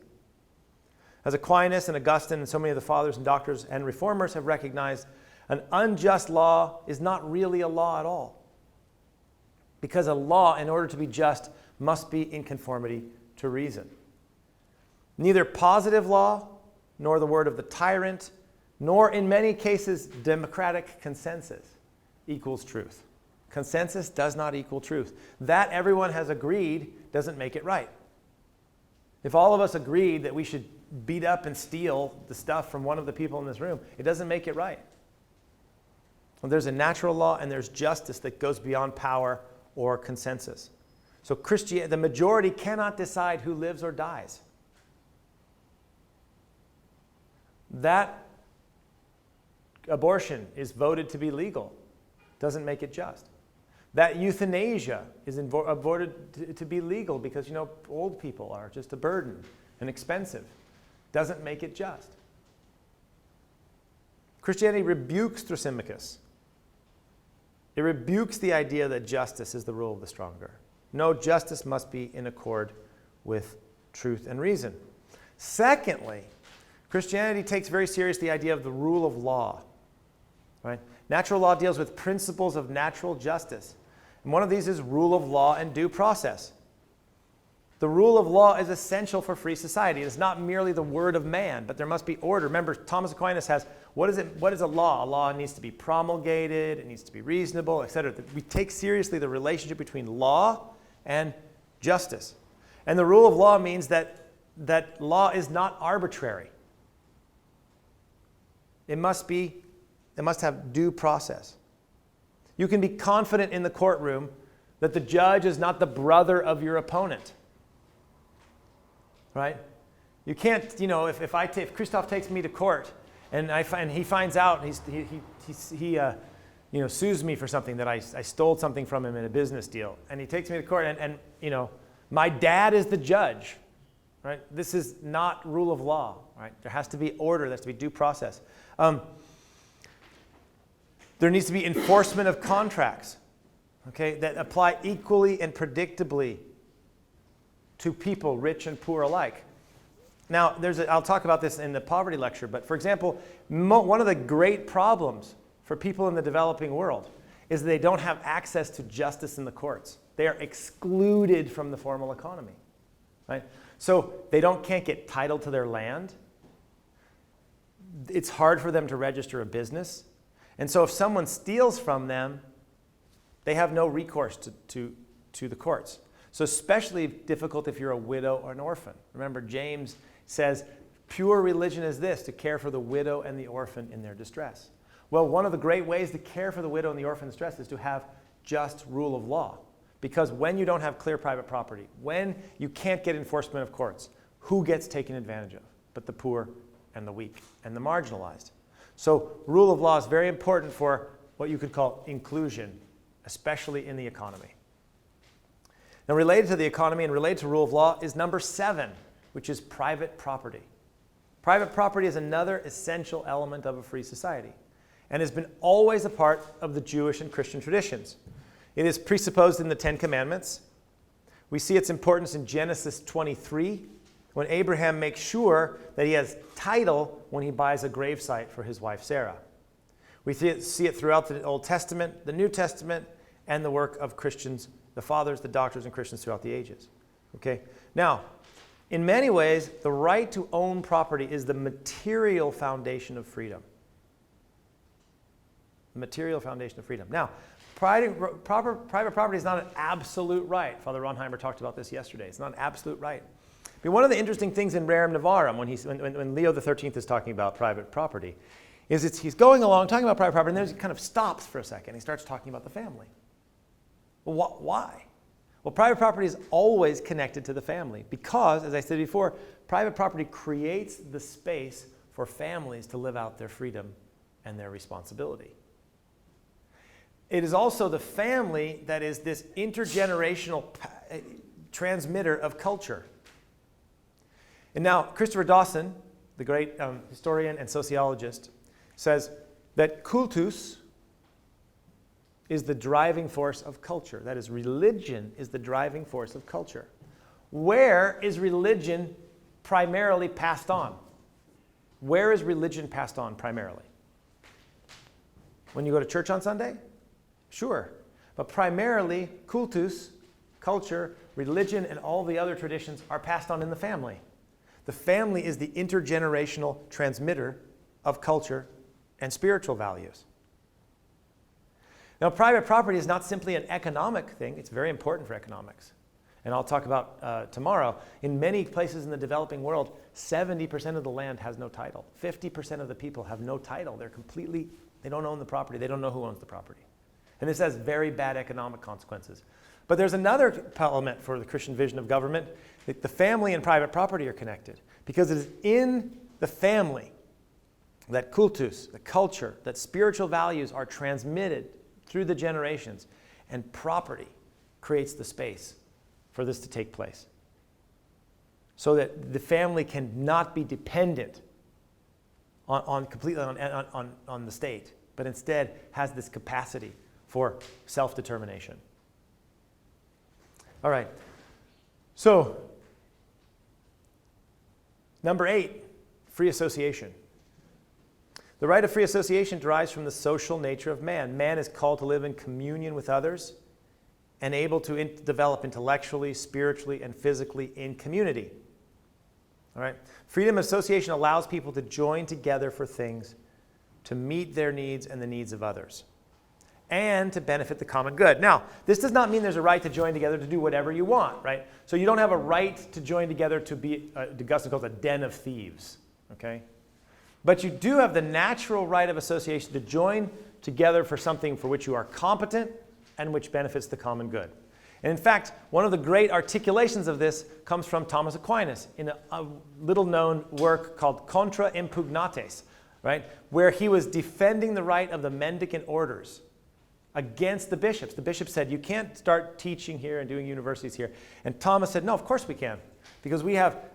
As Aquinas and Augustine and so many of the fathers and doctors and reformers have recognized, an unjust law is not really a law at all. Because a law, in order to be just, must be in conformity to reason. Neither positive law, nor the word of the tyrant, nor in many cases democratic consensus equals truth. Consensus does not equal truth. That everyone has agreed doesn't make it right. If all of us agreed that we should beat up and steal the stuff from one of the people in this room, it doesn't make it right. Well, there's a natural law and there's justice that goes beyond power or consensus. So the majority cannot decide who lives or dies. That abortion is voted to be legal doesn't make it just. That euthanasia is voted to be legal because, old people are just a burden and expensive. Doesn't make it just. Christianity rebukes Thrasymachus. It rebukes the idea that justice is the rule of the stronger. No, justice must be in accord with truth and reason. Secondly, Christianity takes very seriously the idea of the rule of law. Right? Natural law deals with principles of natural justice. And one of these is rule of law and due process. The rule of law is essential for free society. It is not merely the word of man, but there must be order. Remember, Thomas Aquinas has, what is a law? A law needs to be promulgated, it needs to be reasonable, etc. We take seriously the relationship between law and justice. And the rule of law means that law is not arbitrary. It must have due process. You can be confident in the courtroom that the judge is not the brother of your opponent. Right? You can't, if Christoph takes me to court and he finds out, he sues me for something that I stole something from him in a business deal, and he takes me to court and my dad is the judge. Right? This is not rule of law. Right? There has to be order. There has to be due process. There needs to be enforcement of contracts, okay, that apply equally and predictably to people, rich and poor alike. Now, I'll talk about this in the poverty lecture, but for example, one of the great problems for people in the developing world is that they don't have access to justice in the courts. They are excluded from the formal economy, right? So they can't get title to their land. It's hard for them to register a business. And so if someone steals from them, they have no recourse to the courts. So especially difficult if you're a widow or an orphan. Remember, James says, pure religion is this, to care for the widow and the orphan in their distress. Well, one of the great ways to care for the widow and the orphan in distress is to have just rule of law. Because when you don't have clear private property, when you can't get enforcement of courts, who gets taken advantage of? But the poor and the weak and the marginalized. So rule of law is very important for what you could call inclusion, especially in the economy. Now, related to the economy and related to rule of law is number 7, which is private property. Private property is another essential element of a free society and has been always a part of the Jewish and Christian traditions. It is presupposed in the Ten Commandments. We see its importance in Genesis 23, when Abraham makes sure that he has title when he buys a gravesite for his wife Sarah. We see it throughout the Old Testament, the New Testament, and the work of Christians, the fathers, the doctors, and Christians throughout the ages. Okay? Now, in many ways, the right to own property is the material foundation of freedom. The material foundation of freedom. Now, private property is not an absolute right. Father Ronheimer talked about this yesterday. It's not an absolute right. But one of the interesting things in Rerum Novarum, when Leo XIII is talking about private property, is he's going along talking about private property, and then he kind of stops for a second. He starts talking about the family. Well, why? Well, private property is always connected to the family because, as I said before, private property creates the space for families to live out their freedom and their responsibility. It is also the family that is this intergenerational transmitter of culture. And now, Christopher Dawson, the great historian and sociologist, says that cultus is the driving force of culture. That is, religion is the driving force of culture. Where is religion primarily passed on? Where is religion passed on primarily? When you go to church on Sunday? Sure. But primarily, cultus, culture, religion, and all the other traditions are passed on in the family. The family is the intergenerational transmitter of culture and spiritual values. Now, private property is not simply an economic thing. It's very important for economics. And I'll talk about tomorrow. In many places in the developing world, 70% of the land has no title. 50% of the people have no title. They don't own the property. They don't know who owns the property. And this has very bad economic consequences. But there's another element for the Christian vision of government, that the family and private property are connected. Because it is in the family that cultus, the culture, that spiritual values are transmitted through the generations. And property creates the space for this to take place. So that the family cannot be dependent completely on the state, but instead has this capacity for self-determination. All right. So, number 8, free association. The right of free association derives from the social nature of man. Man is called to live in communion with others and able to develop intellectually, spiritually, and physically in community. All right? Freedom of association allows people to join together for things, to meet their needs and the needs of others, and to benefit the common good. Now, this does not mean there's a right to join together to do whatever you want, right? So you don't have a right to join together to be, Augustine calls a den of thieves, okay? But you do have the natural right of association to join together for something for which you are competent and which benefits the common good. And in fact, one of the great articulations of this comes from Thomas Aquinas in a little-known work called Contra Impugnates, right? Where he was defending the right of the mendicant orders against the bishops. The bishop said, you can't start teaching here and doing universities here. And Thomas said, no, of course we can. Because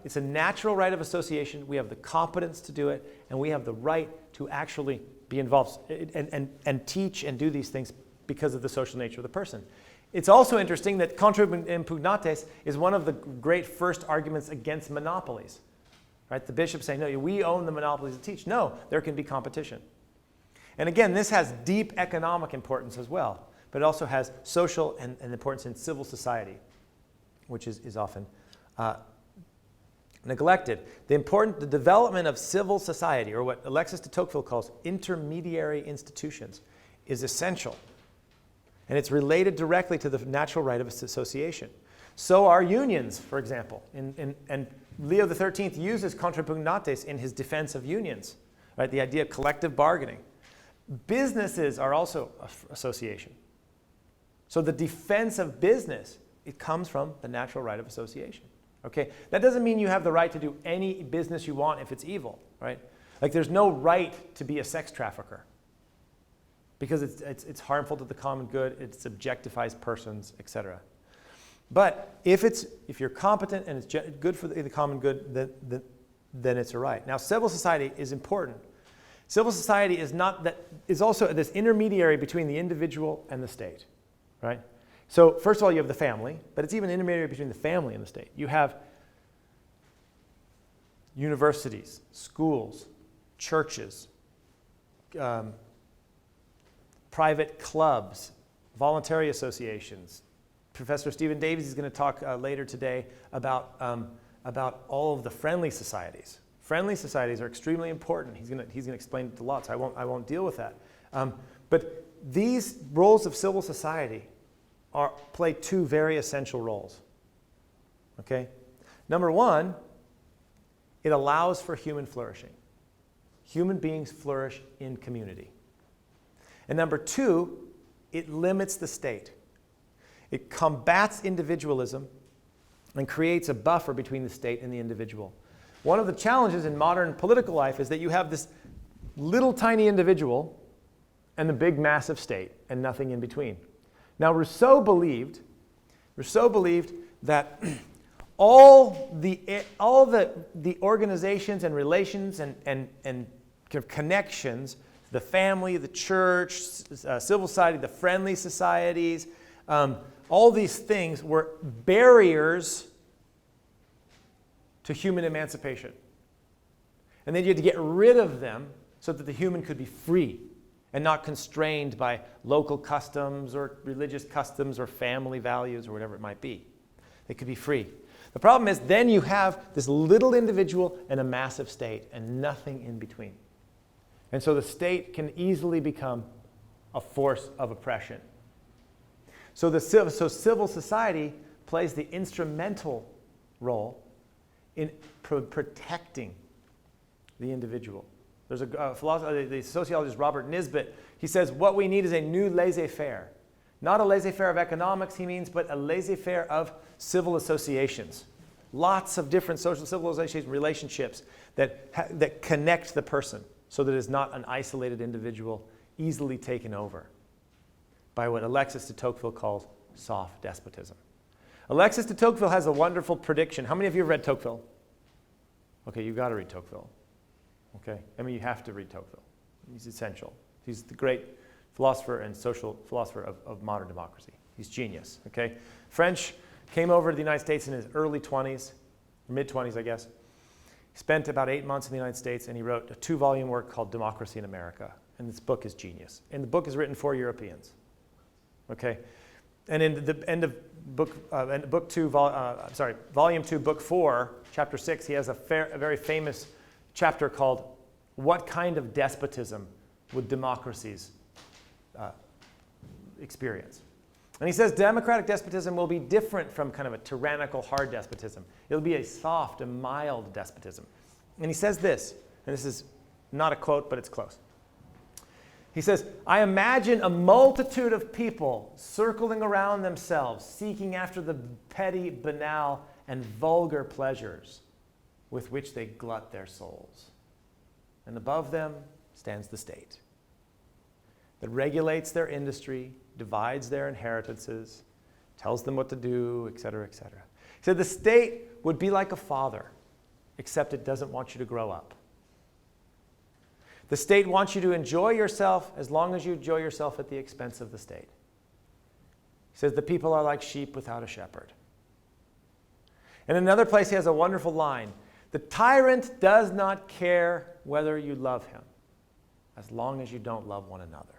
it's a natural right of association, we have the competence to do it, and we have the right to actually be involved and teach and do these things because of the social nature of the person. It's also interesting that contra impugnates is one of the great first arguments against monopolies. Right? The bishop saying, no, we own the monopolies to teach. No, there can be competition. And again, this has deep economic importance as well, but it also has social and importance in civil society, which is often neglected. The development of civil society, or what Alexis de Tocqueville calls intermediary institutions, is essential. And it's related directly to the natural right of association. So are unions, for example. And Leo XIII uses contra impugnates in his defense of unions, right? The idea of collective bargaining. Businesses are also association. So the defense of business, it comes from the natural right of association. Okay? That doesn't mean you have the right to do any business you want if it's evil, right? Like there's no right to be a sex trafficker because it's harmful to the common good, it objectifies persons, etc. But if you're competent and it's good for the common good, then it's a right. Now, civil society is important. Civil society is also this intermediary between the individual and the state, right? So first of all, you have the family, but it's even an intermediary between the family and the state. You have universities, schools, churches, private clubs, voluntary associations. Professor Stephen Davies is going to talk later today about all of the friendly societies. Friendly societies are extremely important. He's going to explain it a lot, so I won't deal with that. But these roles of civil society play two very essential roles. Okay? Number one, it allows for human flourishing. Human beings flourish in community. And number two, it limits the state. It combats individualism and creates a buffer between the state and the individual. One of the challenges in modern political life is that you have this little tiny individual and the big massive state and nothing in between. Now, Rousseau believed that all the organizations and relations and kind of connections, the family, the church, civil society, the friendly societies, all these things were barriers to human emancipation. And then you had to get rid of them so that the human could be free and not constrained by local customs or religious customs or family values or whatever it might be. They could be free. The problem is then you have this little individual and a massive state and nothing in between. And so the state can easily become a force of oppression. So civil society plays the instrumental role in protecting the individual. There's a philosopher, the sociologist Robert Nisbet, he says what we need is a new laissez-faire. Not a laissez-faire of economics, he means, but a laissez-faire of civil associations. Lots of different social civilization relationships that connect the person so that it's not an isolated individual easily taken over by what Alexis de Tocqueville calls soft despotism. Alexis de Tocqueville has a wonderful prediction. How many of you have read Tocqueville? Okay, you've got to read Tocqueville. Okay, I mean, you have to read Tocqueville. He's essential. He's the great philosopher and social philosopher of modern democracy. He's genius, okay? French came over to the United States in his early 20s, mid-20s, I guess. He spent about 8 months in the United States, and he wrote a 2-volume work called Democracy in America. And this book is genius. And the book is written for Europeans, okay? And in the end of volume 2, book 4, chapter 6, he has a very famous chapter called What Kind of Despotism Would Democracies Experience? And he says democratic despotism will be different from kind of a tyrannical, hard despotism. It'll be a soft and mild despotism. And he says this, and this is not a quote, but it's close. He says, I imagine a multitude of people circling around themselves, seeking after the petty, banal, and vulgar pleasures with which they glut their souls. And above them stands the state that regulates their industry, divides their inheritances, tells them what to do, et cetera, et cetera. He said the state would be like a father, except it doesn't want you to grow up. The state wants you to enjoy yourself as long as you enjoy yourself at the expense of the state. He says the people are like sheep without a shepherd. In another place, he has a wonderful line. The tyrant does not care whether you love him, as long as you don't love one another.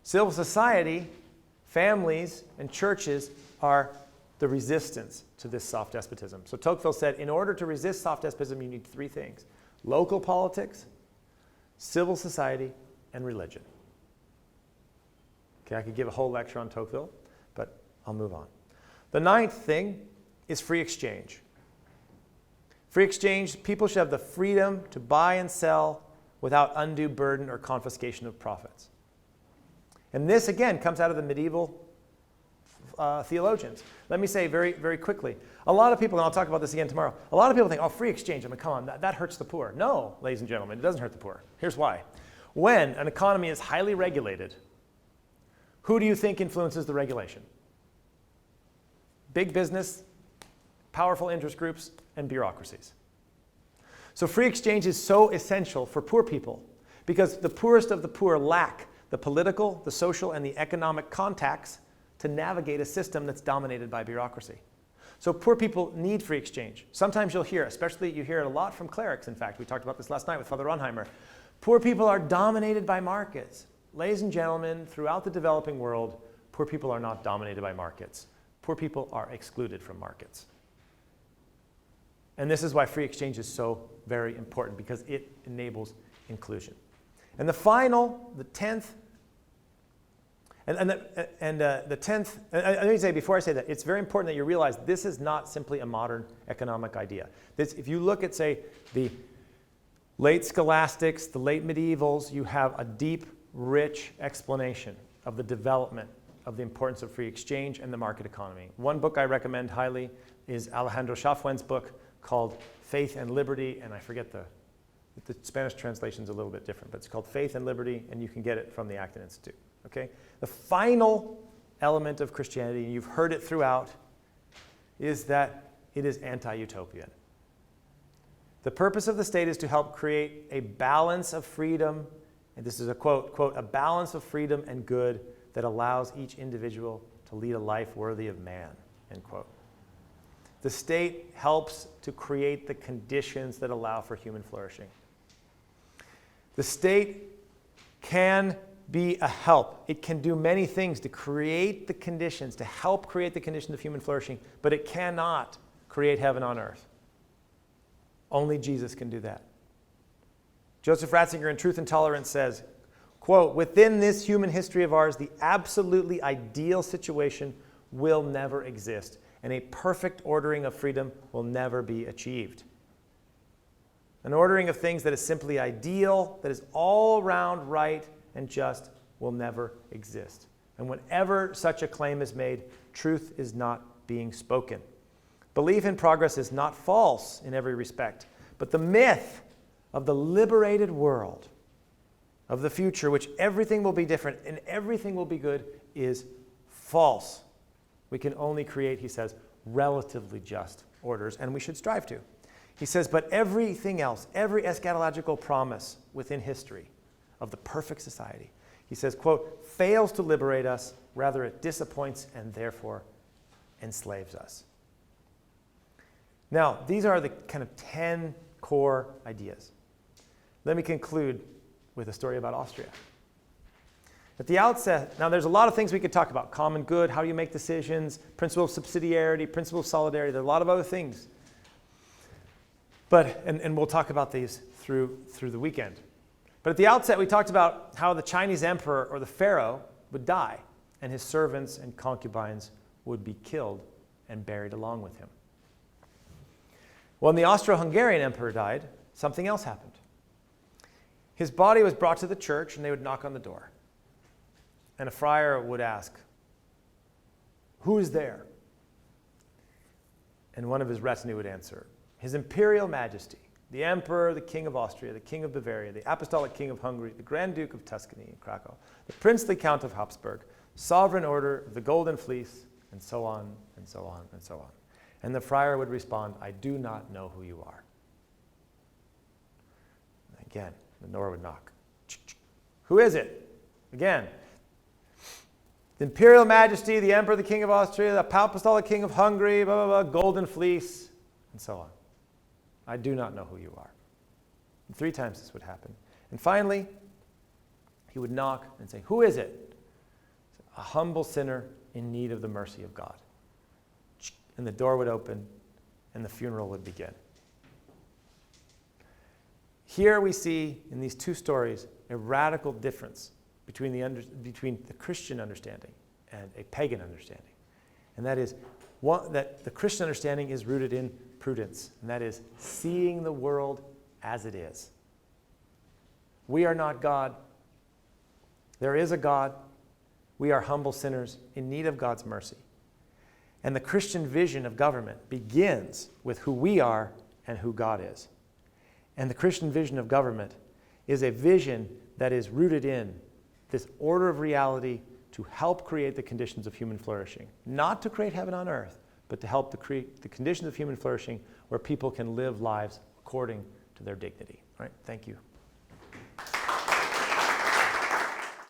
Civil society, families, and churches are the resistance to this soft despotism. So Tocqueville said, in order to resist soft despotism, you need 3 things. Local politics, civil society, and religion. Okay, I could give a whole lecture on Tocqueville, but I'll move on. The 9th thing is free exchange. Free exchange, people should have the freedom to buy and sell without undue burden or confiscation of profits. And this, again, comes out of the medieval theologians. Let me say very, very quickly. A lot of people, and I'll talk about this again tomorrow, a lot of people think, oh, free exchange, I mean, come on, that hurts the poor. No, ladies and gentlemen, it doesn't hurt the poor. Here's why. When an economy is highly regulated, who do you think influences the regulation? Big business, powerful interest groups, and bureaucracies. So free exchange is so essential for poor people because the poorest of the poor lack the political, the social, and the economic contacts to navigate a system that's dominated by bureaucracy. So poor people need free exchange. Sometimes you'll hear, especially you hear it a lot from clerics, in fact. We talked about this last night with Father Ronheimer. Poor people are dominated by markets. Ladies and gentlemen, throughout the developing world, poor people are not dominated by markets. Poor people are excluded from markets. And this is why free exchange is so very important, because it enables inclusion. And the final, the 10th, the 10th, let me say before I say that, it's very important that you realize this is not simply a modern economic idea. If you look at, say, the late scholastics, the late medievals, you have a deep, rich explanation of the development of the importance of free exchange and the market economy. One book I recommend highly is Alejandro Chafuen's book called Faith and Liberty, and I forget the Spanish translation is a little bit different, but it's called Faith and Liberty, and you can get it from the Acton Institute. Okay? The final element of Christianity, and you've heard it throughout, is that it is anti-utopian. The purpose of the state is to help create a balance of freedom, and this is a quote, a balance of freedom and good that allows each individual to lead a life worthy of man, end quote. The state helps to create the conditions that allow for human flourishing. The state can be a help. It can do many things to create the conditions, to help create the conditions of human flourishing, but it cannot create heaven on earth. Only Jesus can do that. Joseph Ratzinger in Truth and Tolerance says, quote, "Within this human history of ours, the absolutely ideal situation will never exist, and a perfect ordering of freedom will never be achieved. An ordering of things that is simply ideal, that is all around right and just, will never exist. And whenever such a claim is made, truth is not being spoken. Belief in progress is not false in every respect, but the myth of the liberated world, of the future, which everything will be different and everything will be good, is false. We can only create," he says, "relatively just orders, and we should strive to." He says, "But everything else, every eschatological promise within history of the perfect society," he says, quote, "fails to liberate us, rather it disappoints and therefore enslaves us." Now, these are the kind of 10 core ideas. Let me conclude with a story about Austria. At the outset, now there's a lot of things we could talk about. Common good, how do you make decisions, principle of subsidiarity, principle of solidarity. There are a lot of other things. But, and we'll talk about these through the weekend. But at the outset, we talked about how the Chinese emperor or the pharaoh would die, and his servants and concubines would be killed and buried along with him. When the Austro-Hungarian emperor died, something else happened. His body was brought to the church, and they would knock on the door. And a friar would ask, "Who is there?" And one of his retinue would answer, "His Imperial Majesty, the Emperor, the King of Austria, the King of Bavaria, the Apostolic King of Hungary, the Grand Duke of Tuscany and Krakow, the Princely Count of Habsburg, Sovereign Order of the Golden Fleece," and so on, and so on, and so on. And the friar would respond, "I do not know who you are." Again, the door would knock. "Who is it?" Again, "The Imperial Majesty, the Emperor, the King of Austria, the Apostolic King of Hungary, blah, blah, blah, Golden Fleece," and so on. "I do not know who you are." And 3 times this would happen. And finally, he would knock and say, "Who is it?" "A humble sinner in need of the mercy of God." And the door would open and the funeral would begin. Here we see in these 2 stories a radical difference between the Christian understanding and a pagan understanding. And that is that the Christian understanding is rooted in prudence, and that is seeing the world as it is. We are not God. There is a God. We are humble sinners in need of God's mercy. And the Christian vision of government begins with who we are and who God is. And the Christian vision of government is a vision that is rooted in this order of reality to help create the conditions of human flourishing. Not to create heaven on earth, but to help to create the conditions of human flourishing where people can live lives according to their dignity. All right, thank you.